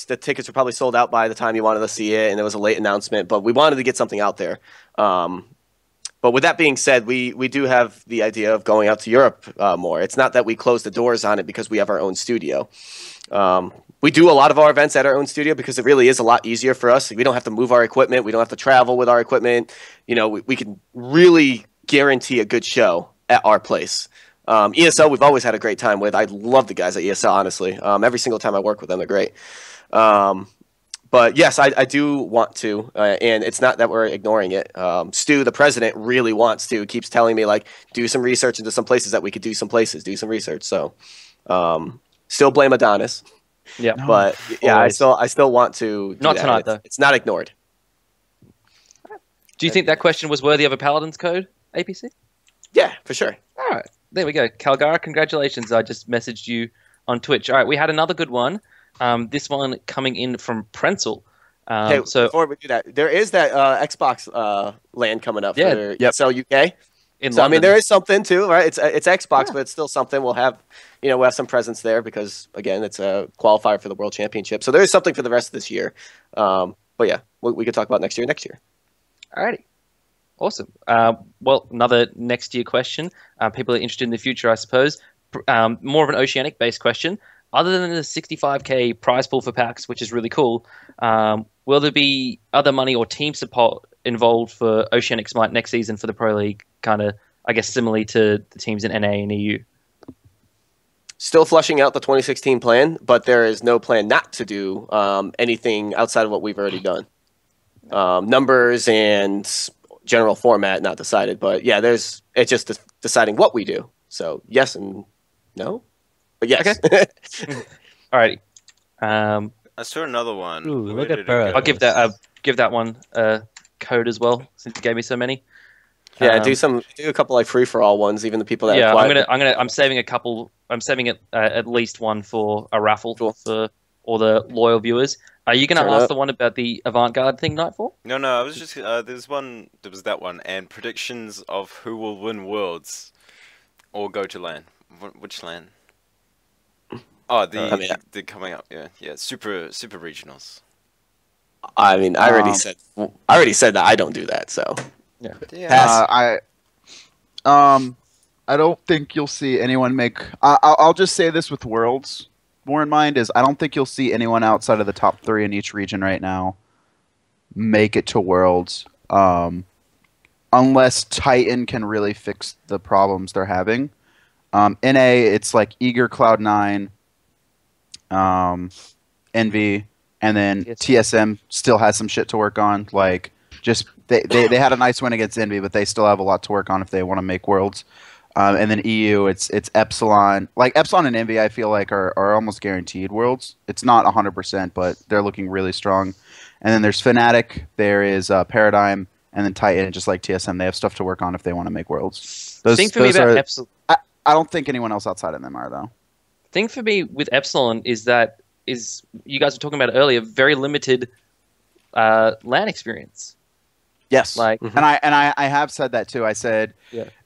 the tickets were probably sold out by the time you wanted to see it, and it was a late announcement. But we wanted to get something out there. But with that being said, we do have the idea of going out to Europe more. It's not that we close the doors on it because we have our own studio. We do a lot of our events at our own studio because it really is a lot easier for us. We don't have to move our equipment. We don't have to travel with our equipment. We can really guarantee a good show at our place. ESL, we've always had a great time with. I love the guys at ESL, honestly. Every single time I work with them, they're great. But yes, I do want to, and it's not that we're ignoring it. Stu, the president, really wants to. Keeps telling me like, do some research into some places that we could do some research. So, still blame Adanas. Yeah, but yeah, I still want to. Not tonight though. It's not ignored. Do you think that question was worthy of a Paladin's code, APC? Yeah, for sure. All right, there we go. Calgara, congratulations. I just messaged you on Twitch. All right, we had another good one. This one coming in from Prensel. Hey, before we do that, there is that Xbox land coming up for ESL UK. In so London. I mean, there is something too, right? It's Xbox, but it's still something. We'll have some presence there because again, it's a qualifier for the World Championship. So there is something for the rest of this year. But yeah, we could talk about next year. Alrighty. Awesome. Well, another next year question. People are interested in the future, I suppose. More of an Oceanic-based question. Other than the 65k prize pool for packs, which is really cool, will there be other money or team support involved for Oceanic Smite next season for the Pro League? Kind of, I guess, similarly to the teams in NA and EU. still flushing out the 2016 plan, but there is no plan not to do anything outside of what we've already done. Numbers and general format not decided, but yeah, it's just deciding what we do. So yes and no, but yes. Okay. Alrighty. I saw another one. Ooh, Where look at did it Burrow. go? I'll give that one a code as well, since you gave me so many. Yeah, do a couple like free for all ones, even the people that Yeah, acquire. I'm saving a couple. I'm saving it at least one for a raffle Cool. for all the loyal viewers. Are you going to Turn ask up. the one about the avant-garde thing, Knightfall? No, I was just there was that one, and predictions of who will win Worlds or go to LAN. Which LAN? Oh, the coming up, yeah, super regionals. I mean, I already said that I don't do that. So Yeah. I don't think you'll see anyone make. I'll just say this with Worlds more in mind is I don't think you'll see anyone outside of the top 3 in each region right now make it to Worlds, unless Titan can really fix the problems they're having. NA, it's like Eager, Cloud9, Envy, and then TSM still has some shit to work on. Like, just they had a nice win against Envy, but they still have a lot to work on if they want to make Worlds. And then EU, it's Epsilon. Like Epsilon and Envy, I feel like are almost guaranteed Worlds. It's not 100%, but they're looking really strong. And then there's Fnatic, there is Paradigm, and then Titan, just like TSM. They have stuff to work on if they want to make Worlds. Thing for me about Epsilon, I don't think anyone else outside of them are though. thing for me with Epsilon is you guys were talking about it earlier, very limited LAN experience. Yes, Like, and I have said that too. I said,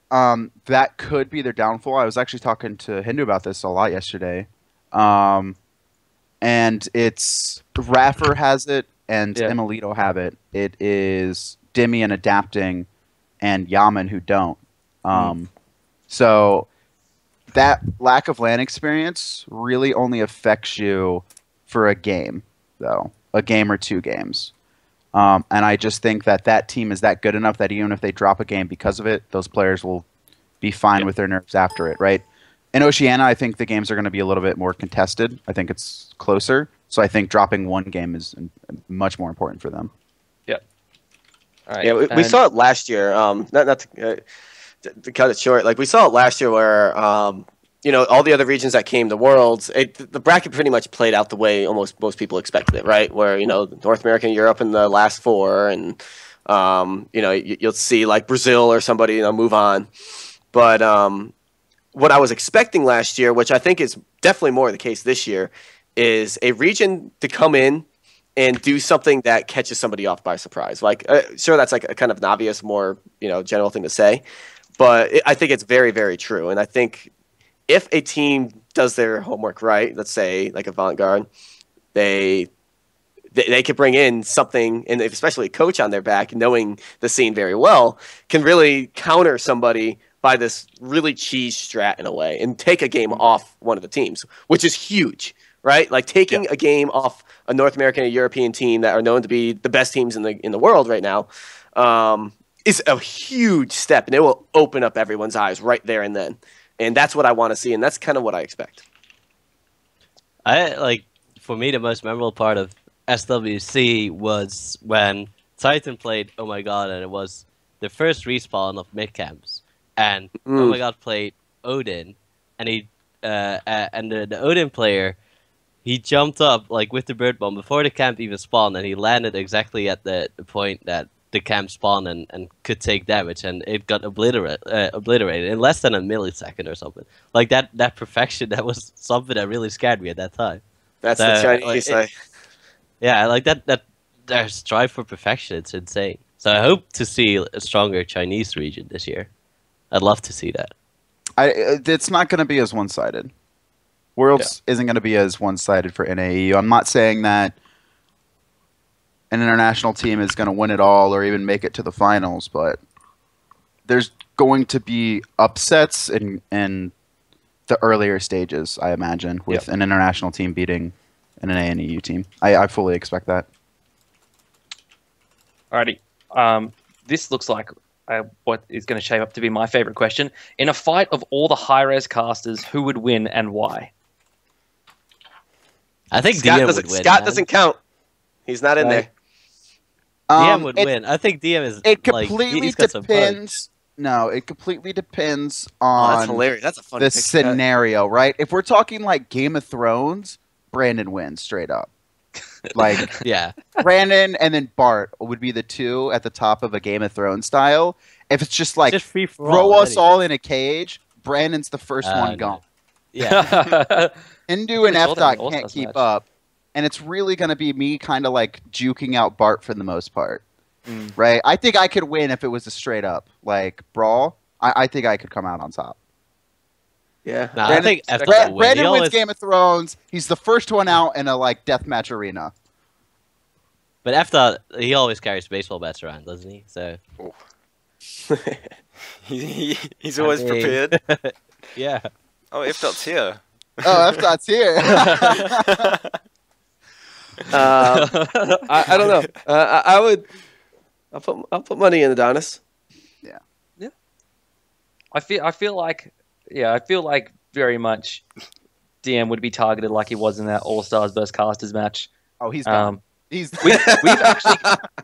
that could be their downfall. I was actually talking to Hindu about this a lot yesterday, and it's Raffer has it and Emilito have it. It is Dimmy and Adapting, and Yaman who don't. So that lack of LAN experience really only affects you for a game, though, a game or 2 games. And I just think that team is that good enough that even if they drop a game because of it, those players will be fine with their nerves after it, right? In Oceania, I think the games are going to be a little bit more contested. I think it's closer. So I think dropping 1 game is much more important for them. Yep. All right. Yeah, we saw it last year. Not to cut it short. Like we saw it last year where all the other regions that came to Worlds, the bracket pretty much played out the way almost most people expected it, right? Where North America and Europe in the last 4, and you'll see like Brazil or somebody move on. But what I was expecting last year, which I think is definitely more the case this year, is a region to come in and do something that catches somebody off by surprise. Like, sure, that's like a kind of an obvious, more general thing to say, but I think it's very, very true. And I think if a team does their homework right, let's say like Avant-Garde, they could bring in something, and especially a coach on their back, knowing the scene very well, can really counter somebody by this really cheese strat in a way and take a game off one of the teams, which is huge, right? Like taking a game off a North American and European team that are known to be the best teams in the world right now is a huge step, and it will open up everyone's eyes right there and then. And that's what I want to see, and that's kind of what I expect. For me, the most memorable part of SWC was when Titan played Oh My God, and it was the first respawn of mid camps. And Oh My God played Odin, and the Odin player, he jumped up like with the bird bomb before the camp even spawned, and he landed exactly at the point that the camp spawned and could take damage, and it got obliterated in less than a millisecond or something. Like that perfection, that was something that really scared me at that time. That's the Chinese say. Yeah, like that their strive for perfection, it's insane. So I hope to see a stronger Chinese region this year. I'd love to see that. It's not going to be as one-sided. Worlds isn't going to be as one-sided for NAEU. I'm not saying that an international team is going to win it all or even make it to the finals, but there's going to be upsets in the earlier stages, I imagine, with an international team beating an NAEU team. I fully expect that. Alrighty. This looks like what is going to shape up to be my favorite question. In a fight of all the Hi-Rez casters, who would win and why? I think Scott DM doesn't, would win. Scott doesn't count. He's not in there. DM would win. I think DM is. It like, completely he's got some punch. depends. No, it completely depends Oh, on that's hilarious. That's a funny the pick, Scott. scenario, right? If we're talking like Game of Thrones, Brandon wins straight up. Like Yeah. Brandon and then Bart would be the two at the top of a Game of Thrones style. If it's just like Just free for throw all, us all in a cage, Brandon's the first one no. gone. Yeah. Hindu and We saw F that in Dot the can't All-Stars keep match. up, and it's really going to be me kind of like juking out Bart for the most part, Mm. right? I think I could win if it was a straight up like brawl. I think I could come out on top. Yeah. Nah, I Brandon, think F Brandon, will win. He wins always- Game of Thrones. He's the first one out in a like deathmatch arena. But F he always carries baseball bats around, doesn't he? So He's always I mean- prepared. yeah. Oh, F Dot's here. Oh, F Dot's here. I don't know. I would. I'll put money in Adanas. I feel like very much DM would be targeted like he was in that All Stars vs Casters match. Oh, he's gone. Um, He's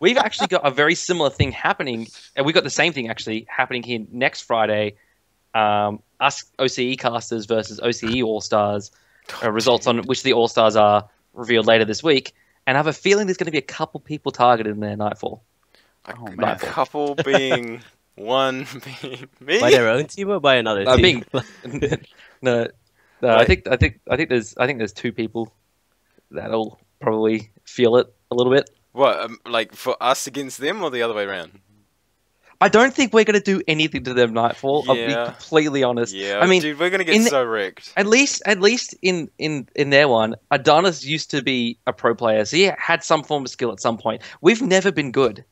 we've actually got a very similar thing happening, and we've got the same thing actually happening here next Friday. Us OCE casters versus OCE All Stars. Results on which the All Stars are revealed later this week, and I have a feeling there's going to be a couple people targeted in their Nightfall. Oh, A man. couple being one being me. By their own team or by another team? no, I think there's two people that'll probably feel it a little bit. What, like for us against them or the other way around? I don't think we're going to do anything to them Nightfall. I'll be Yeah. completely honest. Yeah, I mean, dude, we're gonna in get the- so wrecked. At least in their one, Adanas used to be a pro player, so he had some form of skill at some point. We've never been good.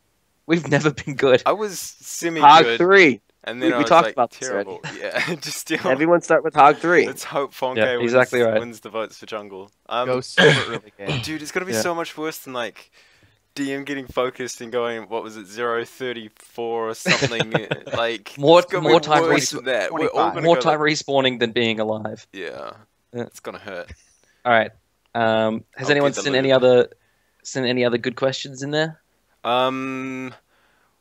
I was semi Hog good, 3. and then We I was talked like about this already. terrible. Yeah, just Everyone start with Hog 3. Let's hope Fonke Yeah, wins, exactly right. wins the votes for jungle. go super early game. Dude, it's gonna be Yeah. so much worse than like DM getting focused and going, what was it, 0-34 or something? Like More- it's gonna more be time worse res- than that. We're all 25. gonna More go time like, respawning than being alive. yeah, Yeah. it's gonna hurt. All right. Has I'll anyone get the sent loot. any other good questions in there?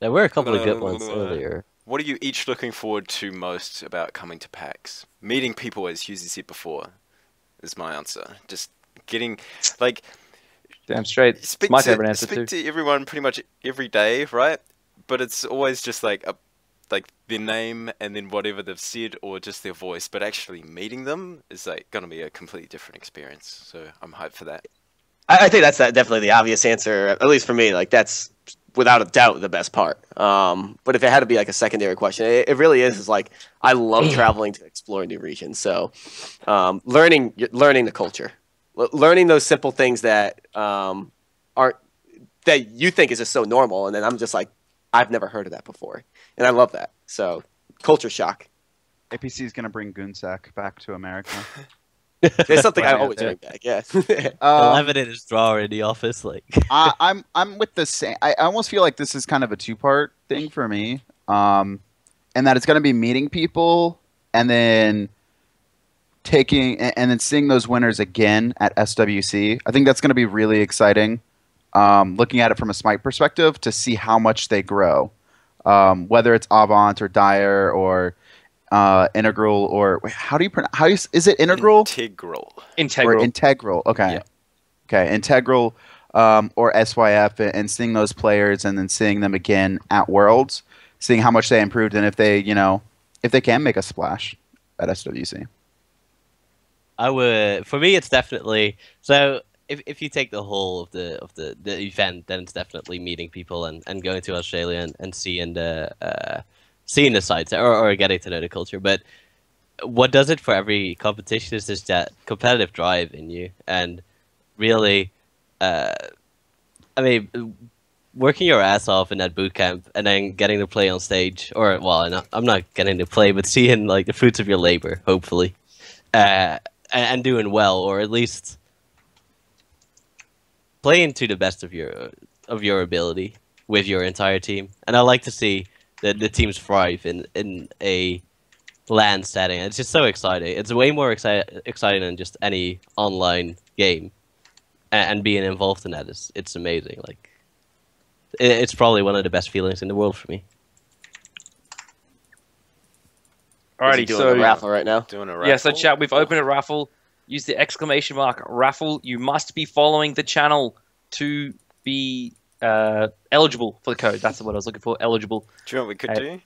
There were a couple of good ones earlier. What are you each looking forward to most about coming to PAX? Meeting people, as HughZ said before, is my answer. Just getting, like, Damn straight. It's speak my to, favorite answer speak too. to everyone pretty much every day, right? But it's always just like their name and then whatever they've said or just their voice. But actually meeting them is like gonna be a completely different experience. So I'm hyped for that. I think that's definitely the obvious answer, at least for me. Like that's without a doubt the best part. But if it had to be like a secondary question, it really is like I love traveling to explore new regions. So learning the culture, learning those simple things that aren't that you think is just so normal, and then I'm just like I've never heard of that before, and I love that. So culture shock. APC is gonna bring Goonsack back to America. It's something I Right, always yeah. bring back. Yeah. 11 in his drawer in the office, like. I'm with the same. I almost feel like this is kind of a two-part thing for me, and that it's going to be meeting people and then seeing those winners again at SWC. I think that's going to be really exciting. Looking at it from a Smite perspective to see how much they grow, whether it's Avant or Dire or Integral or wait, is it Integral? Integral. Integral. Or Integral. Okay. Yeah. Okay. Integral or SYF and seeing those players and then seeing them again at Worlds, seeing how much they improved and if they can make a splash at SWC. I would. For me, it's definitely so. If you take the whole of the event, then it's definitely meeting people and going to Australia and seeing the sites or getting to know the culture. But what does it for every competition is just that competitive drive in you, and really, I mean, working your ass off in that boot camp and then getting to play on stage, or well, I'm not getting to play, but seeing like the fruits of your labor, hopefully, and doing well, or at least playing to the best of your ability with your entire team. And I like to see the teams thrive in a LAN setting. It's just so exciting. It's way more exciting than just any online game, and being involved in that it's amazing. Like, it's probably one of the best feelings in the world for me. Alrighty, doing a raffle right now. Doing a raffle. Yeah, so chat, we've opened a raffle. Use the exclamation mark raffle. You must be following the channel to be eligible for the code. That's what I was looking for. Eligible. Do you know what we could do?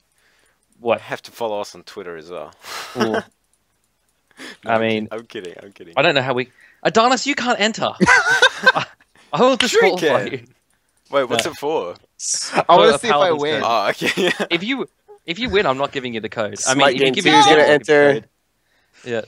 What? Have to follow us on Twitter as well. No, I'm kidding. I don't know how we. Adanas, you can't enter. I will disqualify you. Wait, what's it for? I want to see if I win. Oh, okay. If you win, I'm not giving you the code. Smite if you game give 2 me is the gonna code, enter. Yeah.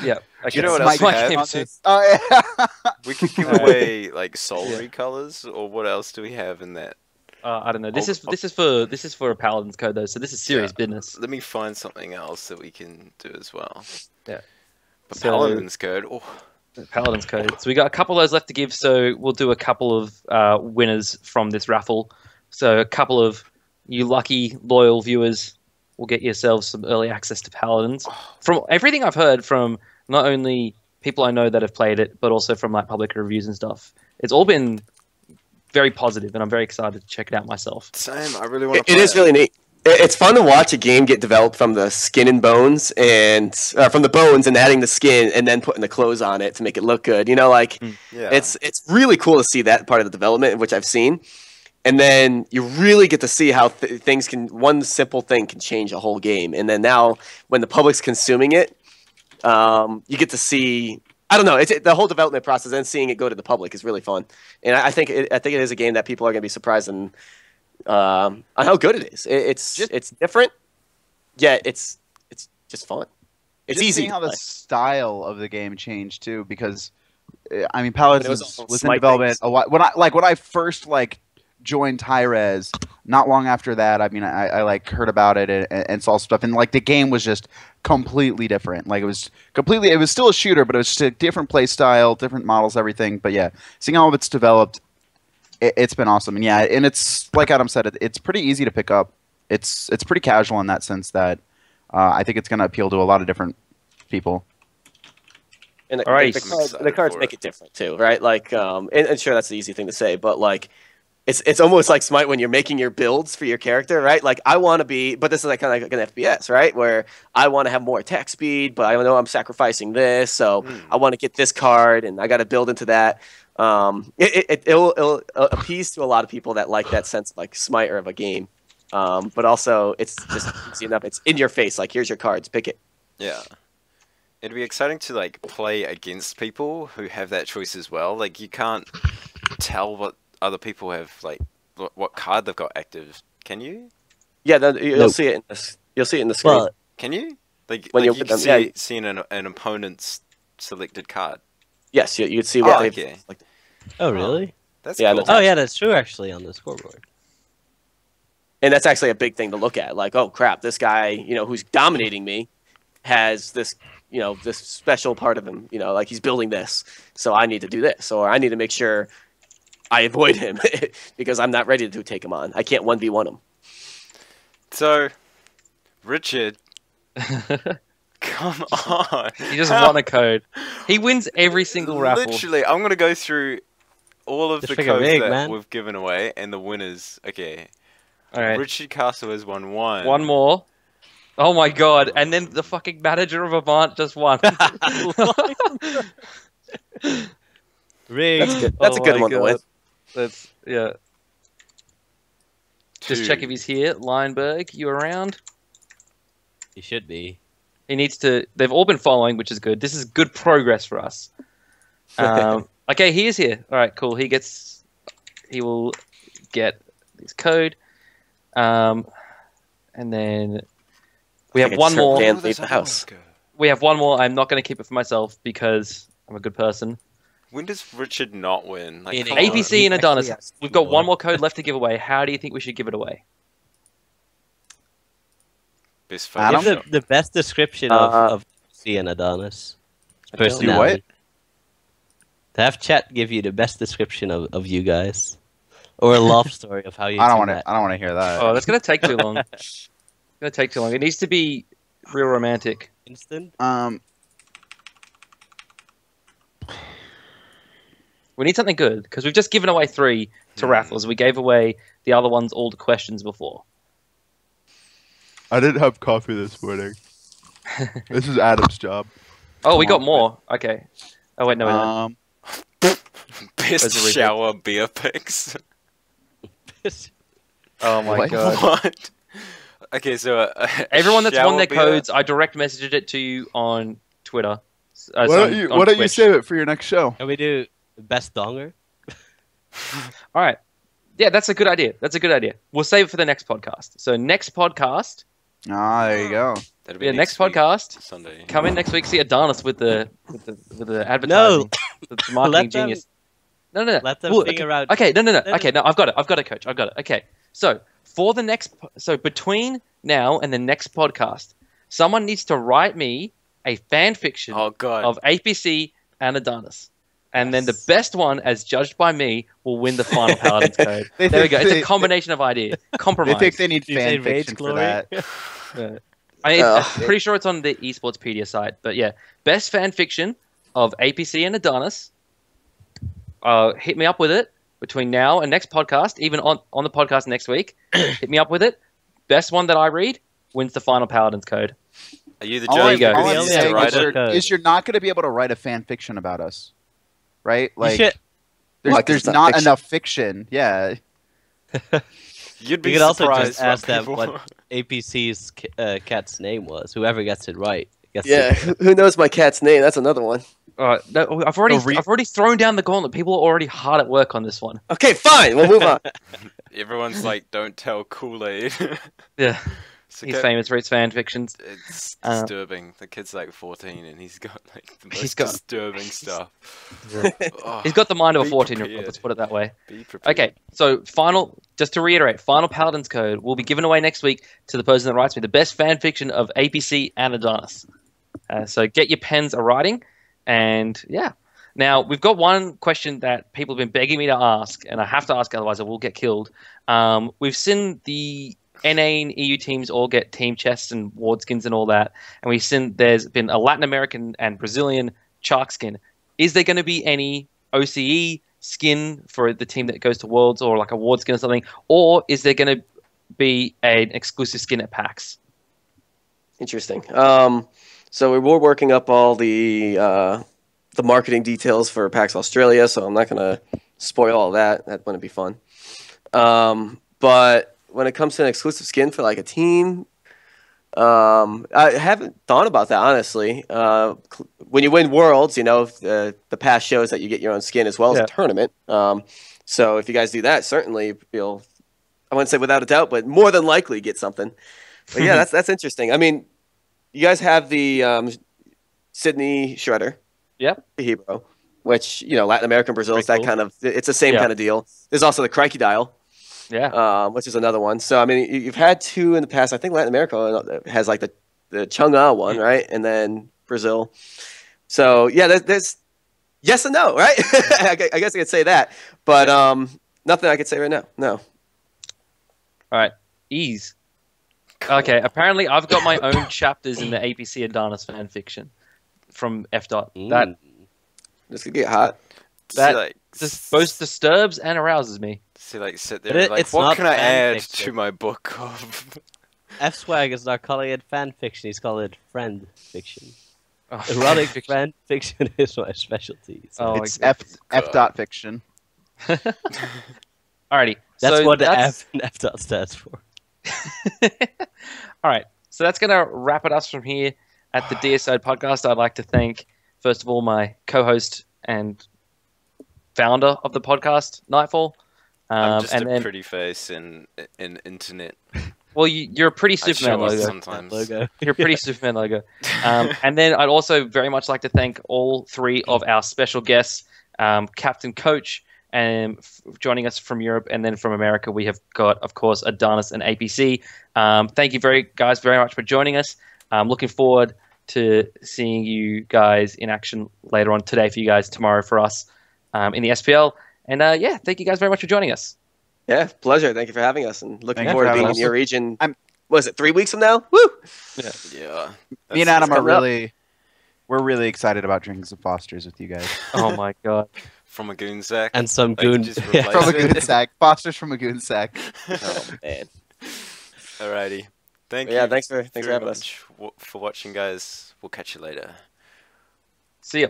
Yeah. Okay. Do you know what else we Smite have? game 2. Oh, yeah. We could give away like soul recolors, or what else do we have in that? I don't know. This is for a Paladin's code though, so this is serious business. Let me find something else that we can do as well. Yeah. But So- Paladin's code. Oh, Paladin's code. So we got a couple of those left to give. So we'll do a couple of winners from this raffle. So a couple of you lucky loyal viewers will get yourselves some early access to Paladins. From everything I've heard from not only people I know that have played it, but also from like public reviews and stuff, it's all been very positive, and I'm very excited to check it out myself. same. I really want to. It is really neat. It's fun to watch a game get developed from the skin and bones, and from the bones and adding the skin, and then putting the clothes on it to make it look good. You know, like Yeah. it's really cool to see that part of the development, which I've seen. And then you really get to see how things can, one simple thing can change a whole game. And then now, when the public's consuming it, you get to see. I don't know. The whole development process and seeing it go to the public is really fun. And I think it is a game that people are going to be surprised on how good it is. It's different, yet it's just fun. It's Just easy. seeing to how the play. style of the game changed too, because I mean, Paladins also was in Smite development things. a while. When I first joined HiRez, not long after that, I mean, I heard about it and saw stuff, and like the game was just completely different. Like it was still a shooter, but it was just a different play style, different models, everything. But yeah, seeing how it's developed, it's been awesome. And yeah, and it's like Adam said, it's pretty easy to pick up. It's pretty casual in that sense that I think it's going to appeal to a lot of different people. And All right. the cards make it different too, right? Like, and sure, that's the easy thing to say, but like, it's almost like Smite when you're making your builds for your character, right? Like, I want to be, but this is like kind of like an FPS, right? Where I want to have more attack speed, but I know I'm sacrificing this, so I want to get this card, and I got to build into that. It'll appease to a lot of people that like that sense of like Smite or of a game, but also it's just easy enough. It's in your face, like here's your cards, pick it. Yeah. It'd be exciting to like play against people who have that choice as well. Like you can't tell what other people have, like what card they've got active. Can you? Yeah, you'll see it in the you'll see it in the screen. Well, Can you? Like, When like you're you with can them, yeah. see an opponent's selected card. Yes, you'd see what Oh, they've okay. like. oh really? That's Yeah, cool. that's- Oh yeah, that's true actually on the scoreboard. And that's actually a big thing to look at. Like, oh crap, this guy, who's dominating me, has this, this special part of him. Like he's building this, so I need to do this, or I need to make sure I avoid him because I'm not ready to take him on. I can't 1v1 him. So, Richard, come on. He just won a code. He wins every single raffle. Literally, I'm gonna go through all of Just the figure codes big, that man. we've given away and the winners. Okay, All right. Richard Castle has won one. One more. Oh my god! And then the fucking manager of Avant just won. Rig. That's good. That's a good my one to win. That's yeah. Just Two. check if he's here. Leinberg, you around? He should be. He needs to. They've all been following, which is good. This is good progress for us. Okay, he is here. All right, cool. He will get his code, and then we have Like a one certain more. man- Oh, there's leave the a house. logo. We have one more. I'm not going to keep it for myself because I'm a good person. When does Richard not win? Like, It come ain't on. APC and Actually, Adanas. yes. We've got one more code left to give away. How do you think we should give it away? Best Adam? photo. Give the best description of C and Adanas. Personality. To have chat give you the best description of you guys. Or a love story of how you. I don't two want to. met. I don't want to hear that. Oh, that's gonna take too long. It's gonna take too long. It needs to be real romantic. Instant. We need something good because we've just given away 3 to raffles. We gave away the other ones all the questions before. I didn't have coffee this morning. This is Adam's job. Oh, we got more. Okay. Oh wait, no. We don't. Best shower beer picks. Oh my What? god. What? Okay, so Everyone that's won their beer? codes, I direct messaged it to you on Twitter. Why don't you Twitch. save it for your next show? Can we do best donger? All right. Yeah, that's a good idea. That's a good idea. We'll save it for the next podcast. So next podcast, Ah, there you go. That'll be yeah, next week, podcast. Sunday. Come in next week. See Adanas with the advertising. The marketing Let them- genius. No. Let them Well, figure out. Okay, no. Let Okay, no, I've got it, coach. I've got it. Okay, so for the next, so between now and the next podcast, someone needs to write me a fan fiction Oh god. of APC and Adanas. And then the best one, as judged by me, will win the final Paladins code. They There we think go. It's they- a combination of idea. They Compromise. think they need You say fan Rage fiction for Glory? that. Yeah. I'm pretty sure it's on the Esportspedia site. But yeah, best fan fiction of APC and Adanas. Hit me up with it between now and next podcast, even on the podcast next week. Hit me up with it. Best one that I read wins the final Paladins code. Are you the All judge? go. I'm Really saying write is it. you're not going to be able to write a fan fiction about us, right? You Like, should- Why? 'Cause there's it's not not fiction. enough fiction. Yeah. You'd be You could also surprised just ask them people... what APC's cat's name was. Whoever gets it right gets Yeah, it. who knows my cat's name? That's another one. No, I've already thrown down the gauntlet. People are already hard at work on this one. Okay, fine. We'll move on. Everyone's like, don't tell Kool-Aid. Yeah, So he's famous for his fan fictions. It's Uh, disturbing. The kid's like 14 and he's got like the most He's got- disturbing stuff. Oh, He's got the mind of a be 14-year-old. prepared. Let's put it that way. Be prepared. Okay, so just to reiterate, final Paladins code will be given away next week to the person that writes me the best fan fiction of APC and Adanas. So get your pens a writing, and yeah. Now we've got one question that people have been begging me to ask, and I have to ask, otherwise I will get killed. We've seen the NA and EU teams all get team chests and ward skins and all that, and we've seen there's been a Latin American and Brazilian Shark skin. Is there going to be any OCE skin for the team that goes to Worlds, or like a ward skin or something, or is there going to be an exclusive skin at PAX? Interesting. So we were working up all the marketing details for PAX Australia, so I'm not going to spoil all that. That wouldn't be fun. But when it comes to an exclusive skin for like a team, I haven't thought about that, honestly. When you win Worlds, you know, the past shows that you get your own skin as well as a tournament. So if you guys do that, certainly you'll, I wouldn't say without a doubt, but more than likely get something. But yeah, that's interesting. I mean, you guys have the Sydney Shredder. Yep. The Hebrew, which, you know, Latin American, Brazil, Pretty is that cool. kind of, it's the same Yeah. kind of deal. There's also the Crikey-Dial, which is another one. So, I mean, you've had two in the past. I think Latin America has like the Chung-Ah one, right? And then Brazil. So, yeah, there's yes and no, right? I guess I could say that. But nothing I could say right now. No. All right, ease. Okay, apparently I've got my own chapters in the APC Adanas fan fiction from F. That This could get hot. That- like, just both disturbs and arouses me. sit But there and like, it's what not can I fan add fiction. to my book of... F-Swag is not calling it fan fiction, he's calling it friend fiction. Oh, Erotic fiction. fan fiction is my specialty. So Oh, It's exactly. F dot fiction. Alrighty, that's so what the that's- F and F dot stands for. All right, so that's going to wrap it us from here at the Deoceide podcast. I'd like to thank, first of all, my co-host and founder of the podcast, Knightfall. I'm just and a then, pretty face in internet. well, you're a pretty I Superman show up logo. sometimes. Logo. You're a pretty Superman logo. And then I'd also very much like to thank all three of our special guests, Captain Coach, and joining us from Europe, and then from America we have got, of course, Adanas and APC. Thank you very much for joining us. I'm looking forward to seeing you guys in action later on today for you guys, tomorrow for us in the SPL. And yeah, thank you guys very much for joining us. Yeah, pleasure. Thank you for having us, and looking Thank you forward for to being having in your us. region. I'm- What is it, 3 weeks from now? Woo! Yeah. Me and Adam are coming up. we're really excited about drinking some Fosters with you guys. Oh my god. From a goon sack. And some They can goon. just Yeah. replace From a it. goon sack. Fosters from a goon sack. Oh man. Alrighty. Thank you. Yeah, thanks for very having us. much for watching, guys. We'll catch you later. See ya.